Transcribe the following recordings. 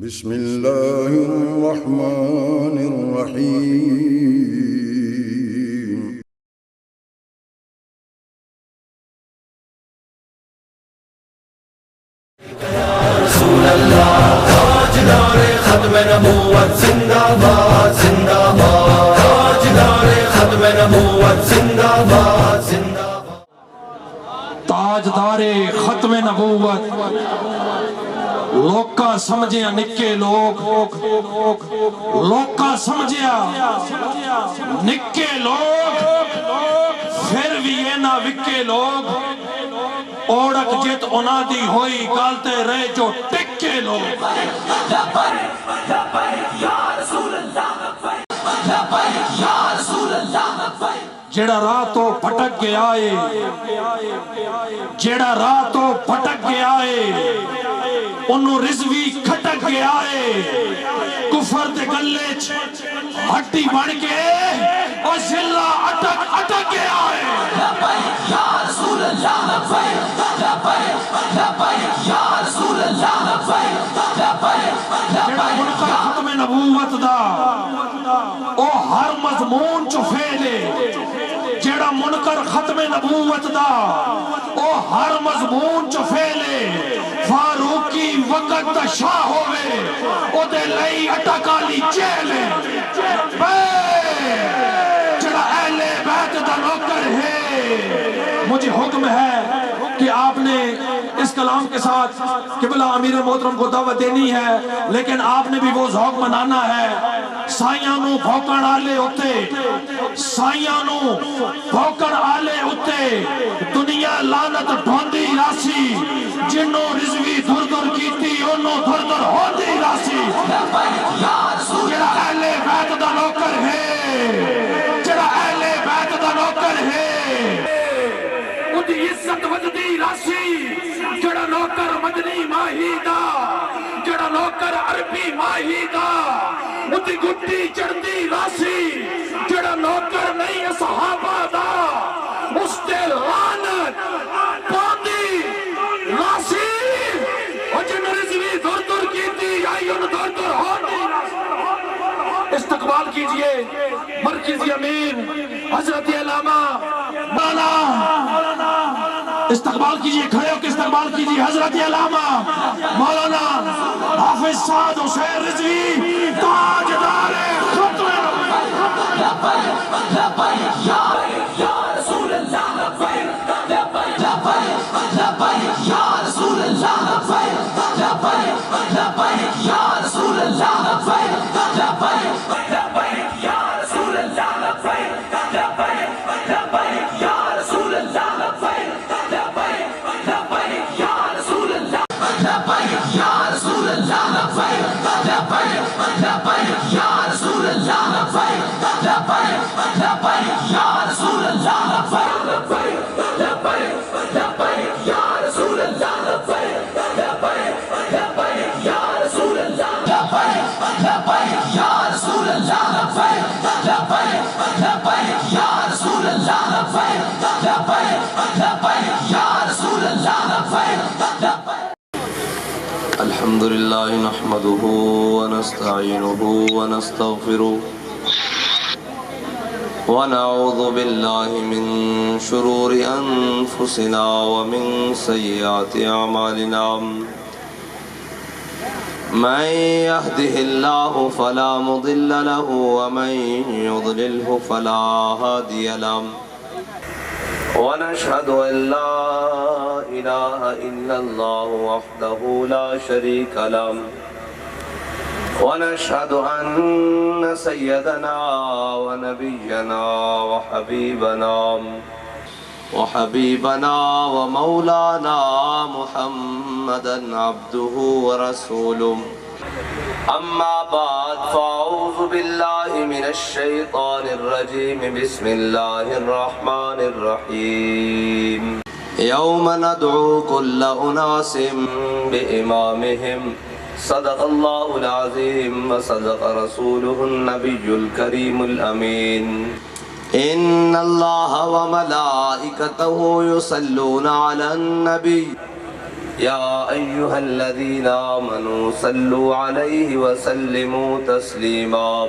بسم الله الرحمن الرحيم. رسول اللہ تاجدار ختم نبوت زندہ باد زندہ باد، تاجدار ختم نبوت زندہ باد زندہ باد، تاجدار ختم نبوت لوکاں سمجھیا نکے لوگ، لوکاں سمجھیا نکے لوگ، پھر بھی یہ نہ وکے لوگ، اوڑک جت اونا دی ہوئی گالتے رہے جو ٹکے لوگ۔ جیڑا راہ تو پھٹک گیا ہے، جیڑا راہ تو پھٹک گیا ہے، انہوں رضوی کھٹک گیا ہے، کفر دے گلے ہٹی بڑھ کے اور زلہ اٹک اٹک گیا ہے۔ یا رسول اللہ لبیک لبیک لبیک، یا رسول اللہ لبیک لبیک جیڑا منکر ختم نبوت دا او ہر مضمون چو فیلے، جیڑا منکر ختم نبوت دا او ہر مضمون چو فیلے، فاروقی وقت دا شاہ ہوئے او دے لئی اٹکالی جیلے، جیڑا اہل بیت دا نوکر ہے۔ مجھے حکم ہے کہ آپ نے اس کلام کے ساتھ قبلہ امیر محترم کو دعوت دینی ہے، لیکن آپ نے بھی وہ ذوق منانا ہے۔ سائیانوں بھوکن آلے ہوتے، سائیانوں بھوکن آلے ہوتے، دنیا لانت ڈھوندی راسی، جنوں رضوی دھر دھر کیتی انہوں دھر دھر ہوندی راسی۔ جڑا اہل بیت دا نوکر ہے، جڑا اہل بیت دا نوکر ہے، اُدھی عزت وجدی راسی، جڑا نوکر مدنی ماہی دا، جڑا نوکر عربی ماہی دا، اُدھی گھٹی چڑھتی راسی، جڑا نوکر نہیں صحابہ دا، اس تے لعنت پاندی راسی، اور جن رضوی دھر دھر کیتی آئی ان دھر دھر ہوندی راسی۔ استقبال کیجئے مرکزی امین حضرت علامہ مولانا، استقبال کیجئے، کھڑے ہو کے استقبال کیجئے حضرت علامہ مولانا حافظ سعد حسین رضوی تاجدار ختم لبیک لبیک یا رسول اللہ لبیک لبیک لبیک لبیک، یا رسول اللہ لبیک لبیک لبیک، یا رسول اللہ لبیک لبیک لبیک، یا رسول اللہ لبیک لبیک لبیک، یا رسول اللہ لبیک لبیک لبیک، یا رسول اللہ لبیک، یا رسول اللہ لبیک لبیک لبیک، یا رسول اللہ لبیک لبیک لبیک، یا رسول اللہ لبیک لبیک لبیک لبیک، یا رسول اللہ لبیک لبیک لبیک، یا رسول اللہ لبیک لبیک، یا رسول اللہ لبیک لبیک لبیک، یا رسول اللہ لبیک لبیک لبیک، یا رسول اللہ لبیک لبیک۔ الحمد لله نحمده ونستعينه ونستغفره ونعوذ بالله من شرور أنفسنا ومن سيئات أعمالنا، من يهده الله فلا مضل له ومن يضلله فلا هادي له، ونشهد أن لا إله إلا الله وحده لا شريك له، ونشهد أن سيدنا ونبينا وحبيبنا ومولانا محمدا عبده ورسوله، أما بعد فأعوذ بالله من الشيطان الرجيم، بسم الله الرحمن الرحيم، يوم ندعو كل أناس بإمامهم، صدق الله العظيم وصدق رسوله النبي الكريم الأمين، إن الله وملائكته يصلون على النبي يا أيها الذين آمنوا صلوا عليه وسلموا تسليما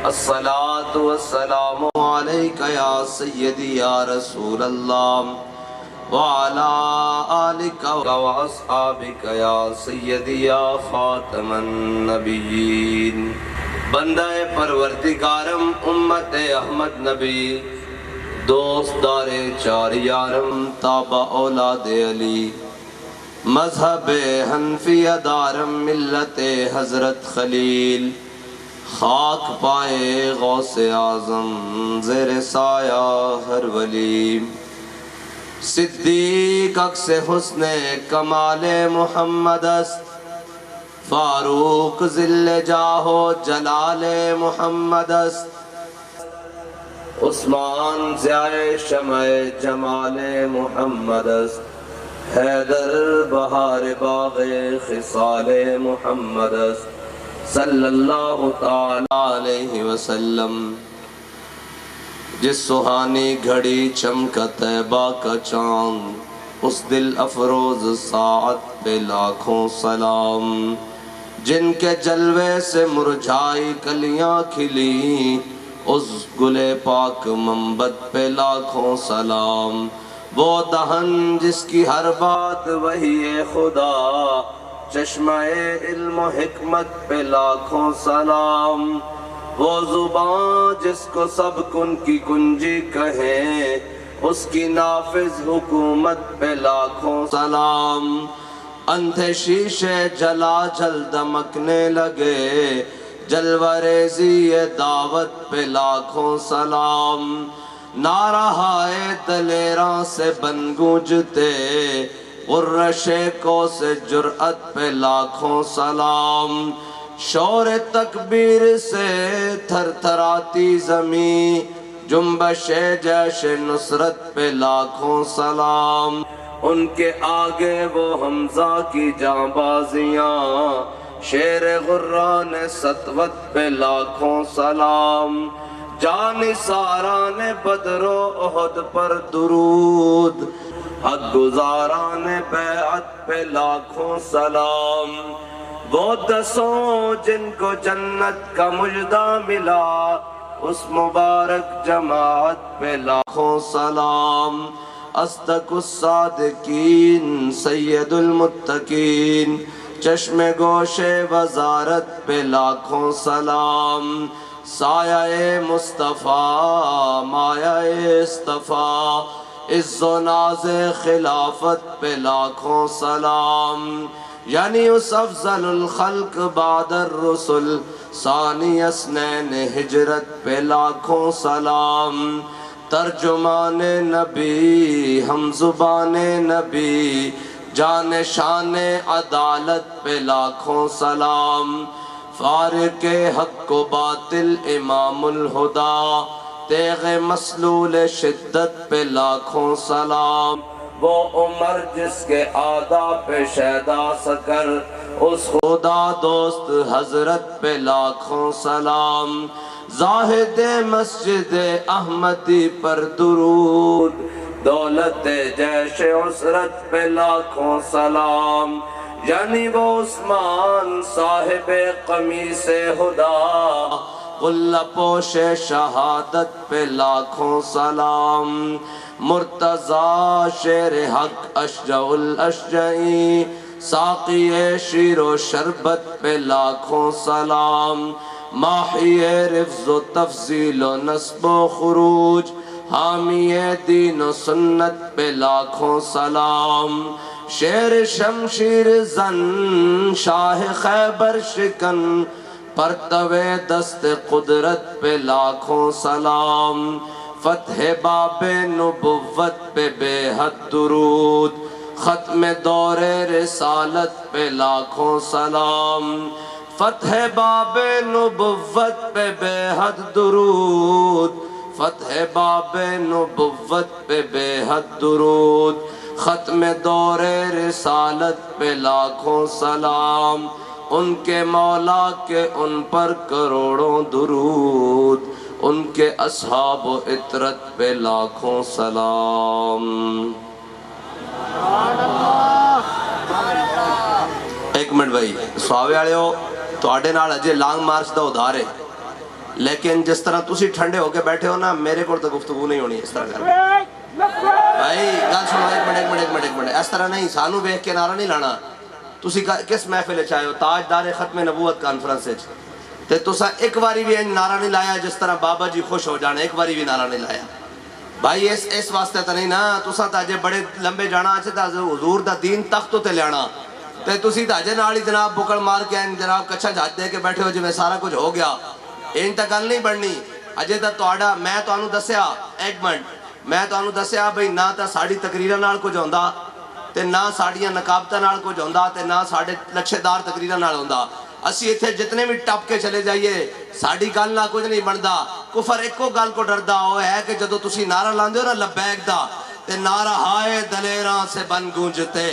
الصلاة والسلام عليك يا سيدي يا رسول الله وعلى آلك وأصحابك يا سيدي يا خاتم النبيين بندہ پروردگارم امت احمد نبی دوست دار چار یارم تابع اولاد علی مذہب حنفیہ دارم ملت حضرت خلیل خاک پائے غوث اعظم زیر سایہ ہر ولی صدیق عکس حسن کمال محمد است فاروق ذل جاہ و جلال محمد است عثمان ضیاء شمع جمال محمد است حیدر بہار باغ خصال محمد است صلی اللہ تعالی علیہ وسلم جس سہانی گھڑی چمکا طیبہ کا چاند اس دل افروز ساعت پہ لاکھوں سلام جن کے جلوے سے مرجھائی کلیاں کھلی اس گل پاک منبت پہ لاکھوں سلام وہ دہن جس کی ہر بات وحی خدا چشمہ علم و حکمت پہ لاکھوں سلام وہ زبان جس کو سب کن کی کنجی کہیں اس کی نافذ حکومت پہ لاکھوں سلام اندھے شیشے جلا جل دمکنے لگے جلوہ ریزی دعوت پہ لاکھوں سلام نارہائے دلیراں سے بن گونجتے غرشیکوں سے جرأت پہ لاکھوں سلام شور تکبیر سے تھر تھراتی زمین جنبش جیش نصرت پہ لاکھوں سلام ان کے آگے وہ حمزہ کی جانبازیاں شیر غران سطوت پہ لاکھوں سلام جانثاران بدر و احد پر درود حق گزاران بیعت پہ لاکھوں سلام وہ دسوں جن کو جنت کا مجدہ ملا اس مبارک جماعت پہ لاکھوں سلام اصدق الصادقین سید المتقین چشم گوش وزارت پہ لاکھوں سلام سایہ مصطفیٰ مایہ اصطفیٰ عز و ناز خلافت پہ لاکھوں سلام یعنی اس افضل الخلق بعد الرسل ثانی اسنین ہجرت پہ لاکھوں سلام ترجمان نبی ہم زبان نبی جان شان عدالت پہ لاکھوں سلام فارق حق و باطل امام الہدا تیغ مسلول شدت پہ لاکھوں سلام وہ عمر جس کے آداب پہ شیدا سکر اس خدا دوست حضرت پہ لاکھوں سلام زاہد مسجد احمدی پر درود دولت جیش عسرت پہ لاکھوں سلام یعنی وہ عثمان صاحب قمیص خدا قلہ پوش شہادت پہ لاکھوں سلام مرتضی شیر حق اشجع الاشجعی ساقی شیر و شربت پہ لاکھوں سلام ماحی رفض و تفضیل و نصب و خروج حامی دین و سنت پہ لاکھوں سلام شیر شمشیر زن شاہ خیبر شکن پرتوے دست قدرت پہ لاکھوں سلام فتح باب نبوت پہ بے حد درود ختم دور رسالت پہ لاکھوں سلام فتح باب نبوت پہ بے حد درود فتح باب نبوت پہ بے حد درود ختم دور رسالت پہ لاکھوں سلام ان کے مولا کے ان پر کروڑوں درود ان کے اصحاب و اطرت پہ لاکھوں سلام ایک منٹ بھائی سواوے والے ہو تواڈے نال اجے لانگ مارچ دا ادھار ہے لیکن جس طرح تسی ٹھنڈے ہو کے بیٹھے ہو نا میرے کو تو گفتگو نہیں ہونی اس طرح کر بھائی گل سنو ایک منٹ اس طرح نہیں سانو ویکھ کے نعرہ نہیں لانا تسی کس محفل چ آئے ہو تاجدار ختم نبوت کانفرنس وچ تے تساں ایک واری بھی نعرہ نہیں لایا جس طرح بابا جی خوش ہو جانے ایک واری بھی نعرہ نہیں لایا بھائی اس واسطے تو نہیں نا تساں تے اجے بڑے لمبے جانا اچھے تے حضور دا دین تخت تے لیانا تے تسی تے اجے نال ہی جناب بکڑ مار کے جناب کچھا جھاج دے کے بیٹھے ہو جویں سارا کچھ ہو گیا این تے گل نہیں بننی اجے تے تہاڈا میں تانوں دسیا ایک منٹ میں تانوں دسیا بھئی نہ تے ساڈی تقریراں نال کچھ ہوندا تے نہ ساڈیاں نقابتاں نال کچھ ہوندا تے نہ ساڈے لچھے دار تقریراں نال ہوندا اسی ایتھے جتنے بھی ٹپ کے چلے جائیے ساڈی گل نہ کچھ نہیں بندا کفر ایکو گل کو ڈردا وہ ہے کہ جدو تسی نعرہ لاندے ہو نا لبیک دا تے نعرہ ہائے دلیراں سے بن گونجتے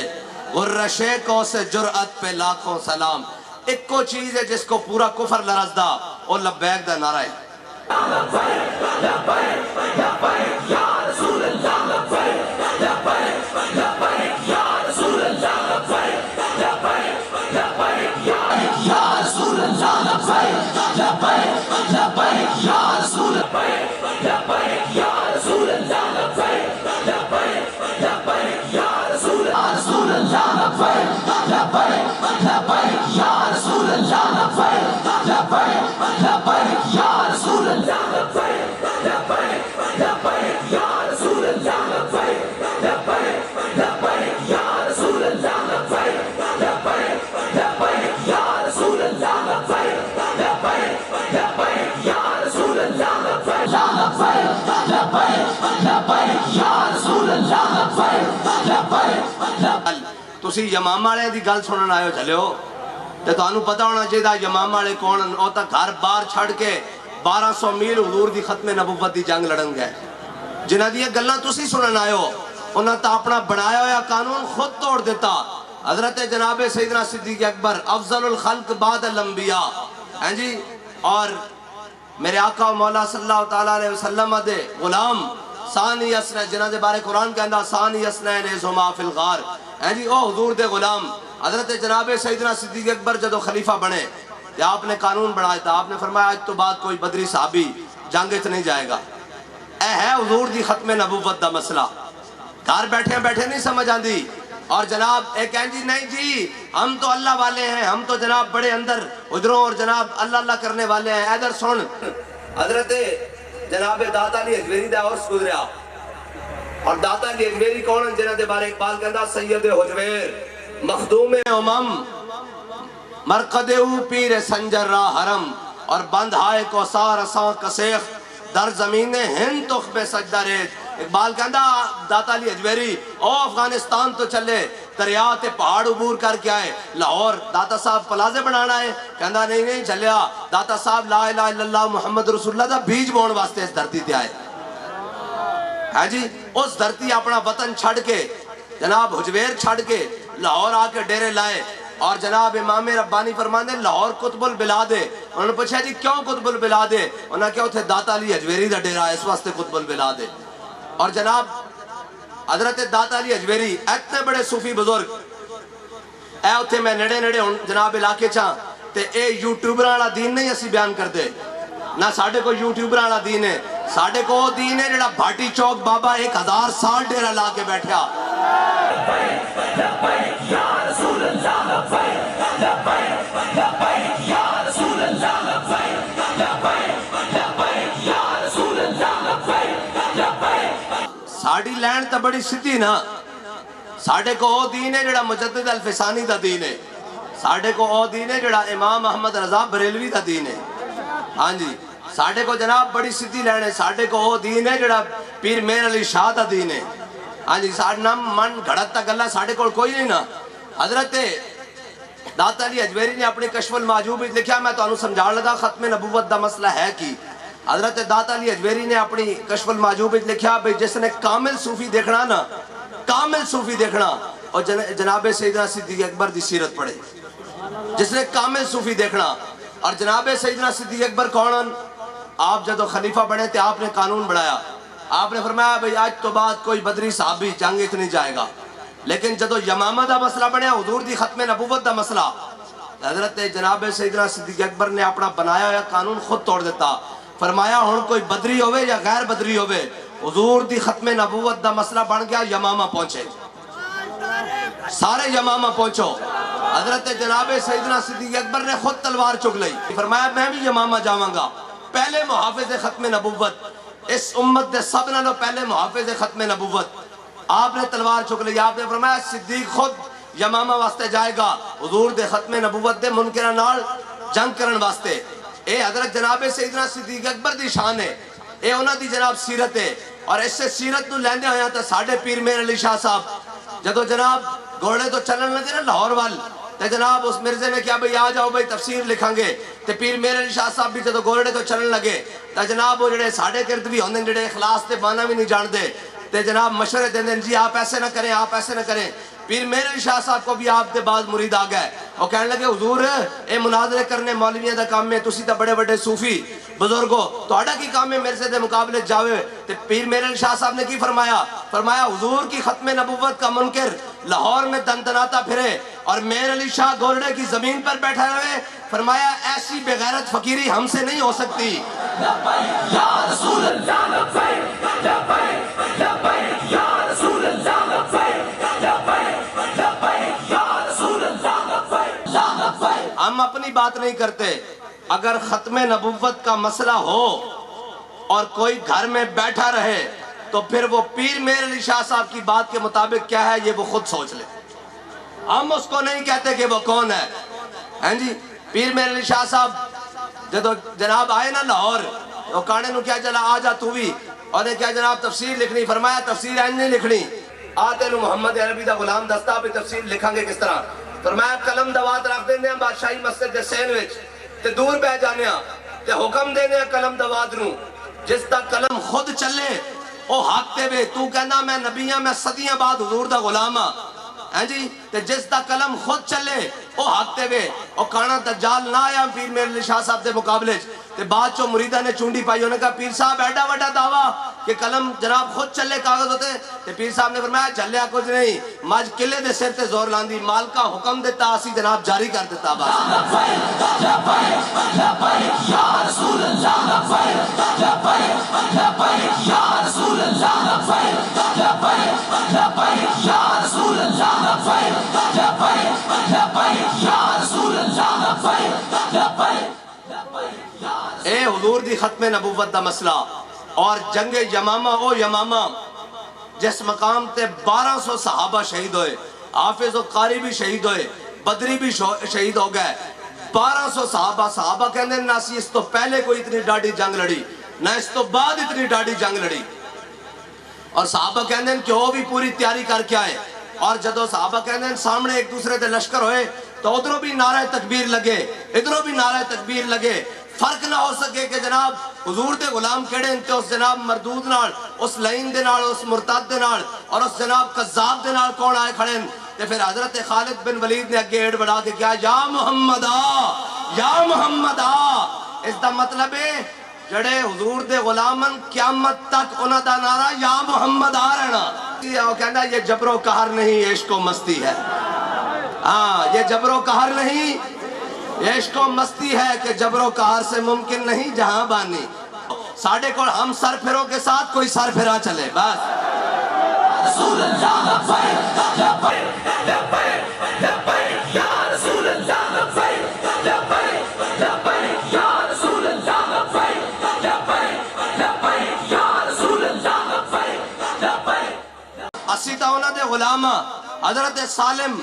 غرشیکوں سے جرأت پہ لاکھوں سلام ایکو چیز ہے جس کو پورا کفر لرز دا اور لبیک دا نعرہ ہے تسی یمام والے دی گل سنن آئے ہو چلے ہو تے تانوں پتہ ہونا چاہیے یمام والے کون او تا گھر بار چھڑ کے 1200 میل حضور دی ختم نبوت دی جنگ لڑن گئے جنہاں دی گلاں تسی سنن آئے ہو انہاں تا اپنا بنایا ہوا قانون خود توڑ دیتا حضرت جناب سیدنا صدیق اکبر افضل الخلق بعد الانبیاء ہیں جی اور میرے آقا و مولا صلی اللہ تعالیٰ علیہ وسلم دے غلام ثانی اسنین جنہاں دے بارے قرآن کہندہ ثانی اسنین ازہما فی الغار ہیں جی او حضور دے غلام حضرت جناب سیدنا صدیق اکبر جدو خلیفہ بنے تو آپ نے قانون بڑھایا تھا آپ نے فرمایا آج تو بعد کوئی بدری صحابی جنگت نہیں جائے گا اے ہے حضور دی ختم نبوت دا مسئلہ گھر بیٹھے بیٹھے نہیں سمجھ آندی اور جناب ایک کہیں جی نہیں جی ہم تو اللہ والے ہیں ہم تو جناب بڑے اندر ادھروں اور جناب اللہ اللہ کرنے والے ہیں ادھر سن حضرت جناب داتا علی اجویری دا عرص گزریا اور داتا علی اجویری کون جنہ دے بارے اقبال کہندہ سید حجویر مخدوم امم مرقد او پیر سنجر را حرم اور بند ہائے کو سار اساں کسیخ در زمین ہند تخ بے سجدہ ریت اقبال کہندہ داتا علی اجویری او افغانستان تو چلے دریات پہاڑ عبور کر کے آئے لاہور داتا صاحب پلازے بنانا ہے کہندہ نہیں چلیا داتا صاحب لا الہ الا اللہ محمد رسول اللہ دا بیج بون واسطے اس دھرتی تے آئے ہے جی اس دھرتی اپنا وطن چھڑ کے جناب حجویر چھڑ کے لاہور آ کے ڈیرے لائے اور جناب امام ربانی فرماندے لاہور قطب البلاد ہے انہوں نے پوچھا جی کیوں قطب البلاد ہے انہوں نے کیا اتھے داتا علی اجویری دا ڈیرہ ہے اس واسطے قطب البلاد ہے اور جناب حضرت داتا علی اجویری اتنے بڑے صوفی بزرگ اے اتھے میں نڑے نڑے جناب علاقے چاں تے اے یوٹیوبر والا دین نہیں اسی بیان کرتے نہ ساڑھے کو یوٹیوبر والا دین ہے ساڑھے کو دین ہے جڑا بھاٹی چوک بابا 1000 سال ڈیرہ لا کے بیٹھیا ساڑھی لینڈ تا بڑی سدھی نا ساڑھے کو او دین ہے جڑا مجدد الفسانی دا دین ہے ساڑھے کو او دین ہے جڑا امام محمد رضا بریلوی دا دین ہے ہاں جی ساڑھے کو جناب بڑی سدھی لینڈ ہے ساڑھے کو او دین ہے جڑا پیر میر علی شاہ دا دین ہے ہاں جی ساڑھے نام من گھڑت تا گلہ ساڑھے کو کوئی نہیں نا حضرت داتا علی اجویری نے اپنی کشف المعجوب لکھیا میں تو انہوں سمجھا لگا ختم نبوت دا مسئلہ ہے کی حضرت داتا علی اجویری نے اپنی کشف المعجوب لکھیا بھئی جس نے کامل صوفی دیکھنا نا کامل صوفی دیکھنا اور جناب سیدنا صدیق اکبر دی سیرت پڑھے جس نے کامل صوفی دیکھنا اور جناب سیدنا صدیق اکبر کونن آپ جدو خلیفہ بنے تھے آپ نے قانون بڑھایا آپ نے فرمایا بھئی آج تو بعد کوئی بدری صحابی جنگ نہیں جائے گا لیکن جدو یمامہ دا مسئلہ بنیا حضور دی ختم نبوت دا مسئلہ حضرت جناب سیدنا صدیق اکبر نے اپنا بنایا ہوا قانون خود توڑ دیتا. فرمایا ہن کوئی بدری ہوئے یا غیر بدری ہوئے, حضور دی ختم نبوت دا مسئلہ بن گیا, یمامہ پہنچے, سارے یمامہ پہنچو. حضرت جناب سیدنا صدیق اکبر نے خود تلوار چک لئی, فرمایا میں بھی یمامہ جاواں گا. پہلے محافظ ختم نبوت, اس امت دے سب نالوں پہلے محافظ ختم نبوت, آپ نے تلوار چک لی. آپ نے فرمایا صدیق خود یمامہ واسطے جائے گا, حضور دے ختم نبوت دے منکراں نال جنگ کرن واسطے. اے حضرت جناب سیدنا صدیق اکبر دی شان ہے, اے انہاں دی جناب سیرت ہے. اور اس سے سیرت نو لیندے ہویا تے ساڈے پیر میر علی شاہ صاحب جدو جناب گھوڑے تو چلن لگے نا لاہور وال, تے جناب اس مرزے نے کیا بھئی آ جاؤ بھئی تفسیر لکھاں گے. تے پیر میر علی شاہ صاحب بھی جدو گھوڑے تو چلن لگے تے جناب وہ جڑے ساڈے گرد بھی ہوندے جڑے اخلاص تے بانا بھی نہیں جان دے, تے جناب مشورے دیندے جی آپ ایسے نہ کریں, آپ ایسے نہ کریں. پیر میرے علی شاہ صاحب کو بھی آپ دے بعد مرید آ گئے, وہ کہنے لگے حضور اے مناظرے کرنے مولویاں دا کام ہے, تسی تا بڑے بڑے صوفی بزرگو توڑا کی کام ہے مرزے دے مقابلے جاوے. تے پیر میرے علی شاہ صاحب نے کی فرمایا, فرمایا حضور کی ختم نبوت کا منکر لاہور میں دندناتا پھرے اور میرے علی شاہ گورڈے کی زمین پر بیٹھا رہے, فرمایا ایسی بغیرت فقیری ہم سے نہیں ہو سکتی. لبیک یا رسول اللہ, لبیک لبیک لبیک یا رسول اللہ, لبیک لبیک لبیک یا رسول اللہ, لبیک لبیک. ہم اپنی بات نہیں کرتے, اگر ختم نبوت کا مسئلہ ہو اور کوئی گھر میں بیٹھا رہے تو پھر وہ پیر میر علی شاہ صاحب کی بات کے مطابق کیا ہے یہ وہ خود سوچ لے. ہم اس کو نہیں کہتے کہ وہ کون ہے. ہاں جی, پیر میر علی شاہ صاحب جدو جناب آئے نا لاہور, وہ کانے نو کیا چلا آ جا تو بھی, اور نے کیا جناب تفسیر لکھنی, فرمایا تفسیر این نہیں لکھنی, آتے نو محمد عربی دا غلام دستا بھی تفسیر لکھاں گے کس طرح. فرمایا قلم دوات رکھ دینے ہیں بادشاہی مسجد دے سین وچ, تے دور بہ جانے ہیں, تے حکم دینے ہیں قلم دوات نو, جس تا قلم خود چلے او حق تے وے. تو کہنا میں نبیاں میں صدیاں بعد حضور دا غلام ہاں, ہاں جی, تے جس دا قلم خود چلے او حق تے وے. او کانا دجال نہ آیا پیر میر علی شاہ صاحب دے مقابلے, تے بعد چو مریدہ نے چونڈی پائی, انہوں نے کہا پیر صاحب ایڈا وڈا دعویٰ کہ قلم جناب خود چلے کاغذ ہوتے. تے پیر صاحب نے فرمایا چلیا کچھ نہیں, ماج قلعے دے سر تے زور لاندی, مال کا حکم دیتا اسی جناب جاری کر دیتا. لبیک لبیک لبیک یا رسول اللہ, لبیک لبیک لبیک یا رسول اللہ, لبیک لبیک لبیک یا رسول اللہ, لبیک لبیک لبیک یا رسول اللہ, لبیک لبیک. اے حضور دی ختم نبوت دا مسئلہ اور جنگ یمامہ, او یمامہ جس مقام تے 1200 صحابہ شہید ہوئے, حافظ و قاری بھی شہید ہوئے, بدری بھی شہید ہو گئے. 1200 صحابہ کہنے ناسی اس تو پہلے کوئی اتنی ڈاڑی جنگ لڑی, نہ اس تو بعد اتنی ڈاڑی جنگ لڑی. اور صحابہ کہنے کہ وہ بھی پوری تیاری کر کے آئے, اور جدو صحابہ کہنے سامنے ایک دوسرے دے لشکر ہوئے تو ادھروں بھی نعرہ تکبیر لگے, ادھروں بھی نعرہ تکبیر لگے. فرق نہ ہو سکے کہ جناب حضور دے غلام کیڑے انتے اس جناب مردود نال, اس لعین دے نال, اس مرتد دے نال, اور اس جناب قذاب دے نال کون آئے کھڑے. تے پھر حضرت خالد بن ولید نے اگے ایڈ بڑھا کے کیا یا محمد آ, یا محمد آ. اس دا مطلب ہے جڑے حضور دے غلامن قیامت تک انہاں دا نعرہ یا محمد آ رہنا. وہ کہنا یہ جبر و قہر نہیں, عشق و مستی ہے. ہاں, یہ جبر و قہر نہیں, یہ عشق و مستی ہے کہ جبر و قہر سے ممکن نہیں جہاں بانی. ساڑھے کو ہم سر پھروں کے ساتھ کوئی سر پھرا چلے بس. رسول اللہ, لبیک لبیک لبیک لبیک یا رسول اللہ, لبیک لبیک لبیک یا رسول اللہ, لبیک لبیک لبیک یا رسول اللہ, لبیک لبیک. اسی تا انہاں دے غلام حضرت سالم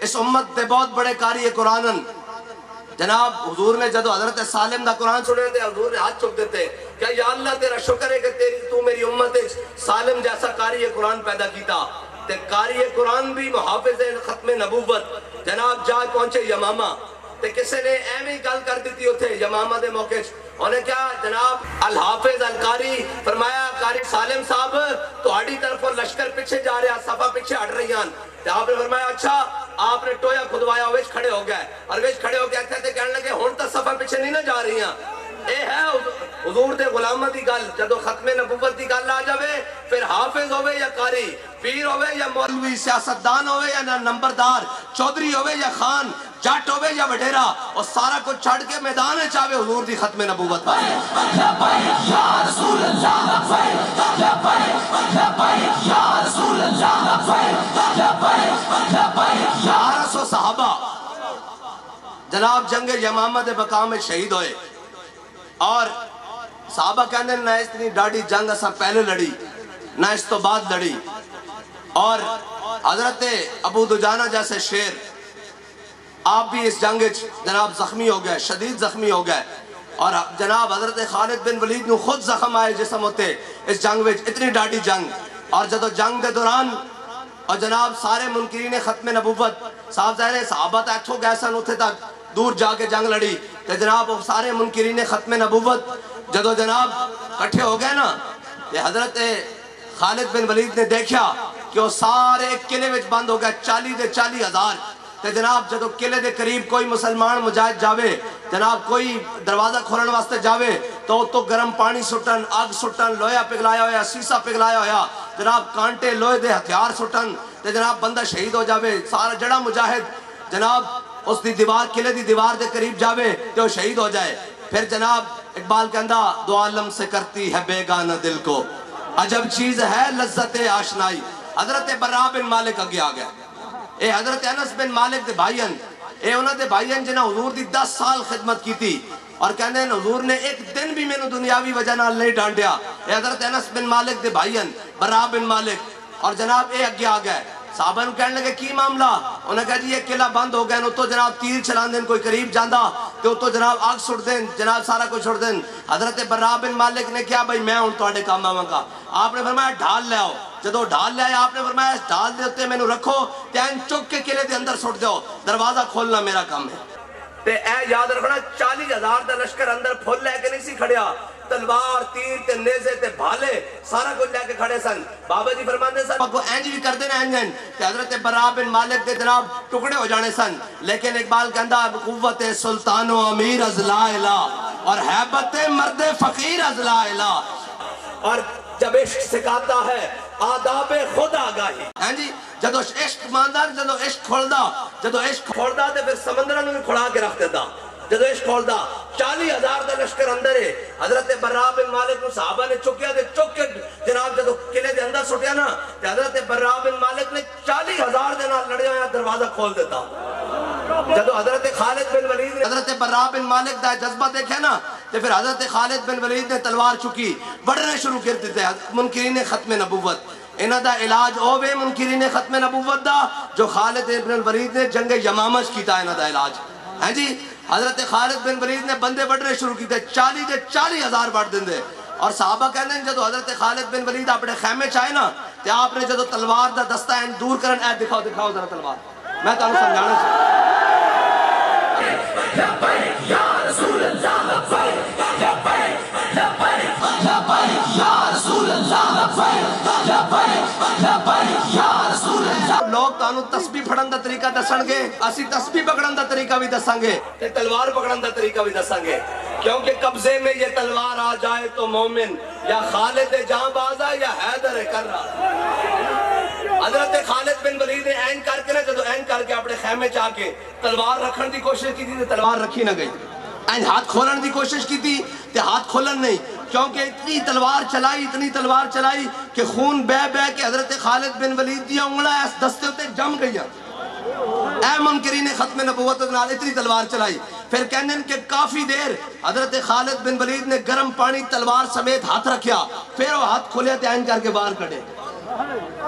اس امت دے بہت بڑے قاری قرآن. جناب حضور نے جدو حضرت سالم دا قرآن سنے تھے, حضور نے ہاتھ چک دیتے کہ یا اللہ تیرا شکر ہے کہ تو میری امت سالم جیسا قاری قرآن پیدا کیتا. تے قاری قرآن بھی محافظ ختم نبوت جناب جا پہنچے یمامہ, تے کسے نے ایمی گل کر دیتی ہوتے یمامہ دے موقع, انہیں کیا جناب الحافظ القاری, فرمایا قاری سالم صاحب تو آڑی طرف لشکر پیچھے جا رہا, صفحہ پیچھے ہٹ رہی ہیں. آپ نے فرمایا اچھا, آپ نے ٹویا کھدوایا, ویچ کھڑے ہو گئے, اور ویچ کھڑے ہو گئے تھے کہنے لگے ہون تا صفحہ پیچھے نہیں نہ جا رہی ہیں. اے ہے حضور دے غلامہ دی گل, جدو ختم نبوت دی گل آ جاوے پھر حافظ ہوئے یا قاری, پیر ہوئے یا مولوی، سیاستدان ہوئے یا نمبردار، چودھری ہوئے یا خان، جٹ ہوئے یا وڈیرا، اور سارا کچھ چھڑ کے میدان چاہے حضور دی ختم نبوت پائے. لبیک یا رسول اللہ، لبیک لبیک لبیک یا رسول اللہ، لبیک لبیک لبیک یا 1200 صحابہ جناب جنگ یمامہ دے مقام میں شہید ہوئے. اور صحابہ کہنے نہ اتنی ڈاڑی جنگ اساں پہلے لڑی نہ اس تو بعد لڑی. اور حضرت ابو دجانہ جیسے شیر آپ بھی اس جنگ جناب زخمی ہو گئے، شدید زخمی ہو گئے. اور جناب حضرت خالد بن ولید نو خود زخم آئے جسم ہوتے اس جنگ میں، اتنی ڈاڑی جنگ. اور جدو جنگ دے دوران اور جناب سارے منکرین ختم نبوت صاحب ظاہر صحابہ تا ایتھو گئے سن اتھے تک دور جا کے جنگ لڑی کہ جناب سارے منکرین ختم نبوت جدو جناب کٹھے ہو گئے نا، کہ حضرت خالد بن ولید نے دیکھا کہ وہ سارے قلعے وچ بند ہو گئے 40,000. کہ جناب جدو قلعے دے قریب کوئی مسلمان مجاہد جاوے، جناب کوئی دروازہ کھولن واسطے جاوے تو گرم پانی سٹن، آگ سٹن، لوہا پگلایا ہویا، سیسا پگلایا ہویا، جناب کانٹے لوہے دے ہتھیار سٹن تے جناب بندہ شہید ہو جاوے. سارا جڑا مجاہد جناب اس دی دیوار قلعے دی دیوار دے قریب جاوے تو وہ شہید ہو جائے. پھر جناب اقبال کہندا دو عالم سے کرتی ہے بیگانہ دل کو، عجب چیز ہے لذت آشنائی. حضرت برا بن مالک اگے آ گیا. اے حضرت انس بن مالک دے بھائین، اے انہاں دے بھائین جنہاں حضور دی 10 سال خدمت کی تھی اور کہندے ہیں حضور نے ایک دن بھی میں نے دنیاوی وجہ نال نہیں ڈانٹیا. اے حضرت انس بن مالک دے بھائین برا بن مالک. اور جناب اے اگے آ گئے. صحابہ نے کہنے لگے کی معاملہ؟ انہوں نے کہا جی یہ قلعہ بند ہو گئے، تو جناب تیر چلان دیں، کوئی قریب جاندہ تو جناب آگ سٹ دیں، جناب سارا کچھ چھوڑ دیں. حضرت برا بن مالک نے کیا بھائی میں ہوں تواڈے کام آواں گا. آپ نے فرمایا ڈھال لے آؤ. جدو ڈھال لے آیا آپ نے فرمایا اس ڈھال دے ہوتے میں نو رکھو تے این چک کے قلعے دے اندر سٹ جاؤ، دروازہ کھولنا میرا کام ہے. تے اے یاد رکھنا 40,000 دا لشکر اندر پھول لے کے نہیں سی کھڑیا، تلوار تیر تے نیزے تے بھالے سارا کچھ لے کے کھڑے سن. بابا جی فرماندے سن کو اینج بھی کر دینا اینجن تے حضرت برا بن مالک دے جناب ٹکڑے ہو جانے سن. لیکن اقبال کہندا قوت سلطان و امیر از لا الہ اور ہیبت مرد فقیر از لا الہ. اور جب عشق سکھاتا ہے آداب خود آگاہی. ہاں جی جدو عشق ماندار جدو عشق کھولدا تے پھر سمندراں نوں کھڑا کے رکھ دیتا. جدو عشق کھولدا 40,000 دا لشکر اندر ہے. حضرت برا بن مالک نو صحابہ نے چکیا تے چک کے جناب جدو قلعے دے اندر سٹیا نا تے حضرت برا بن مالک نے 40,000 دے نال لڑیا ہویا دروازہ کھول دیتا. جدو حضرت خالد بن ولید نے حضرت برا بن مالک دا جذبہ دیکھا نا تے پھر حضرت خالد بن ولید نے تلوار چکی وڑنے شروع کر دیتے منکرین ختم نبوت. انہاں دا علاج ہوے منکرین ختم نبوت دا جو خالد بن الولید نے جنگ یمامہ کیتا. انہاں دا علاج ہے جی حضرت خالد بن ولید نے بندے بڑھنے شروع کیتے 40,000 بڑھ دیندے. اور صحابہ کہندے ہیں جدو حضرت خالد بن ولید اپنے خیمے چاہے نا تے آپ نے جدو تلوار دا دستہ این دور کرن اے دکھاؤ ذرا تلوار میں تانوں سمجھانا لبیک یا رسول اللہ، لبیک لبیک لبیک لبیک یا رسول اللہ، لبیک لبیک لبیک یا رسول اللہ. لوگ تانوں تسبیح پھڑن دا طریقہ دسن گے، اسی تسبیح پکڑن دا طریقہ بھی دساں گے تے تلوار پکڑن دا طریقہ بھی دساں گے. کیونکہ قبضے میں یہ تلوار آ جائے تو مومن یا خالد جاں باز ہے یا حیدر کررا. حضرت خالد بن ولید نے این کر کے نا جدو این کر کے اپنے خیمے چاہ کے تلوار رکھن دی کوشش کی تھی تلوار رکھی نہ گئی. این ہاتھ کھولن دی کوشش کی تھی تے ہاتھ کھولن نہیں، کیونکہ اتنی تلوار چلائی کہ خون بہ کے حضرت خالد بن ولید دیا انگلا اس دستے ہوتے جم گئی. اے منکرین ختم نبوت نال اتنی تلوار چلائی. پھر کہنے کہ کافی دیر حضرت خالد بن ولید نے گرم پانی تلوار سمیت ہاتھ رکھیا، پھر وہ ہاتھ کھولیا تے این کر کے باہر کڑے.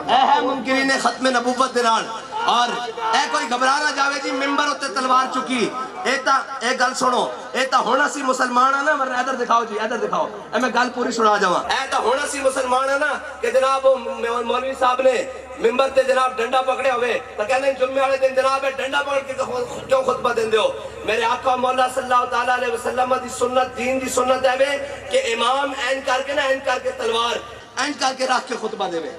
اے ہے منکرین ختم نبوت دنال. اور اے کوئی گھبرانا جاوے جی ممبر ہوتے تلوار چکی اے گل سنو اے تا ہونا سی مسلمان ہے نا، ورنہ ادھر دکھاؤ جی ادھر دکھاؤ اے میں گل پوری سنا جاواں. اے تا ہونا سی مسلمان ہے نا کہ جناب مولوی صاحب نے ممبر تے جناب ڈنڈا پکڑے ہوئے تو کہنے جمعے والے دن جناب ڈنڈا پکڑ کے کیوں خطبہ دیندے ہو؟ میرے آقا مولا صلی اللہ تعالیٰ علیہ وسلم دی سنت دین دی سنت ہے کہ امام این کر کے نا این کر کے تلوار این کر کے رکھ کے خطبہ دے وے.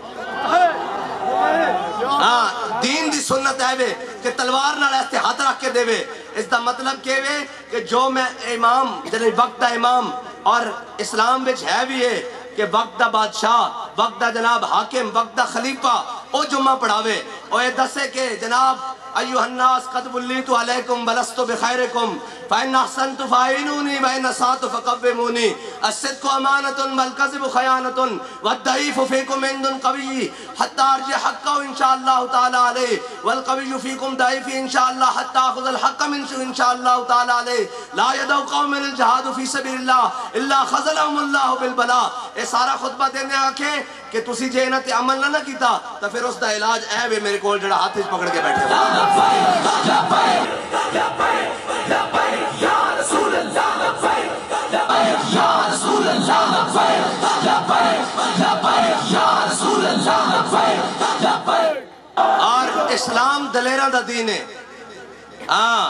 ہاں دین دی سنت ہے کہ تلوار نال ایسے ہاتھ رکھ کے دے وے. اس دا مطلب کہ وے کہ جو میں امام جنہی وقت دا امام اور اسلام وچ ہے بھی ہے کہ وقت دا بادشاہ، وقت دا جناب حاکم، وقت دا خلیفہ او جمعہ پڑھاوے اور یہ دسے کہ جناب ایوہ الناس قد بلیتو علیکم بلستو بخیرکم فإن احسنت فاعینونی وإن اسأت فقومونی الصدق امانۃ والکذب خیانۃ والضعیف فیکم عند قوی حتی ارجع حقہ انشاءاللہ تعالی علیہ والقوی فیکم ضعیف انشاءاللہ حتی اخذ الحق من انشاءاللہ تعالی علیہ لا يدع قوم الجہاد فی سبیل اللہ الا خذلهم اللہ بالبلاء۔ اے سارا خطبہ دینے آکھے کہ تسی جے انہاں تے عمل نہ کیتا تو پھر اس دا علاج اے وے میرے کول جڑا ہاتھ وچ پکڑ کے بیٹھے اور اسلام دلیراں دا دین ہے، ہاں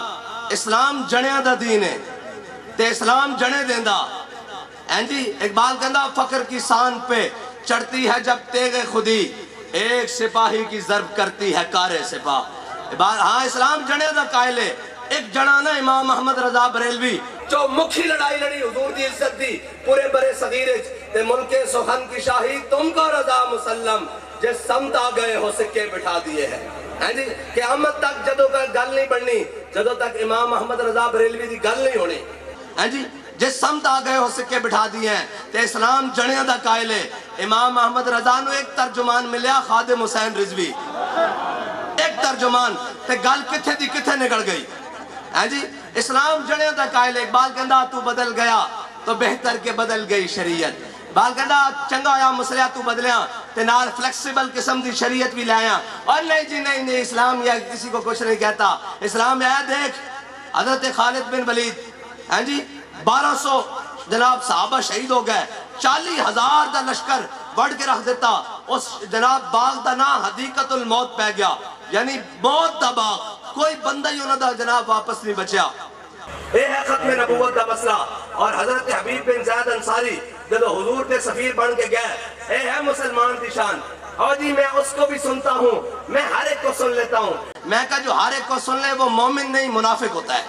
اسلام جنیاں دا دین ہے تے اسلام جنے دیندا۔ جی اقبال کہندا فخر کی سان پہ چڑھتی ہے جب تیغ خودی ایک سپاہی کی ضرب کرتی ہے کار سپاہ۔ ہاں اسلام جنے دا قائل ہے۔ ایک جڑانا امام محمد رضا بریلوی جو مکھی لڑائی لڑی حضور دی عزت دی پورے برے صغیر تے ملک سخن کی شاہی تم کو رضا مسلم جس سمت آ گئے ہو سکے بٹھا دیے ہیں جی قیامت تک جدوں کا گل نہیں بننی جدوں تک امام محمد رضا بریلوی دی گل نہیں ہونی جی جس سمت آ گئے ہو سکے بٹھا دیے ہیں تے اسلام جنیاں دا قائل ہے۔ امام محمد رضا نو ایک ترجمان ملیا خادم حسین رضوی ایک ترجمان تے گل کتھے دی کتھے نکل گئی جی اسلام جنیاں دا قائل ہے۔ اقبال کہندا تو بدل گیا تو بہتر کے بدل گئی شریعت۔ اقبال کہندا چنگا ہویا مسئلہ تو بدلیاں تے نال فلیکسیبل قسم دی شریعت بھی لایا اور نہیں جی نہیں اسلام یا کسی کو کچھ نہیں کہتا۔ اسلام ہے دیکھ حضرت خالد بن ولید جی 1200 جناب صحابہ شہید ہو گئے 40,000 دا لشکر بڑھ کے رکھ دیتا اس جناب باغ دا نا حدیقت الموت پہ گیا یعنی موت دا باغ کوئی بندہ ہی انہوں دا جناب واپس نہیں بچیا۔ یہ ہے ختم نبوت دا مسئلہ۔ اور حضرت حبیب بن زید انصاری جب حضور کے سفیر بن کے گئے یہ ہے مسلمان کی شان۔ اور جی میں اس کو بھی سنتا ہوں میں ہر ایک کو سن لیتا ہوں۔ میں کہا جو ہر ایک کو سن لے وہ مومن نہیں منافق ہوتا ہے۔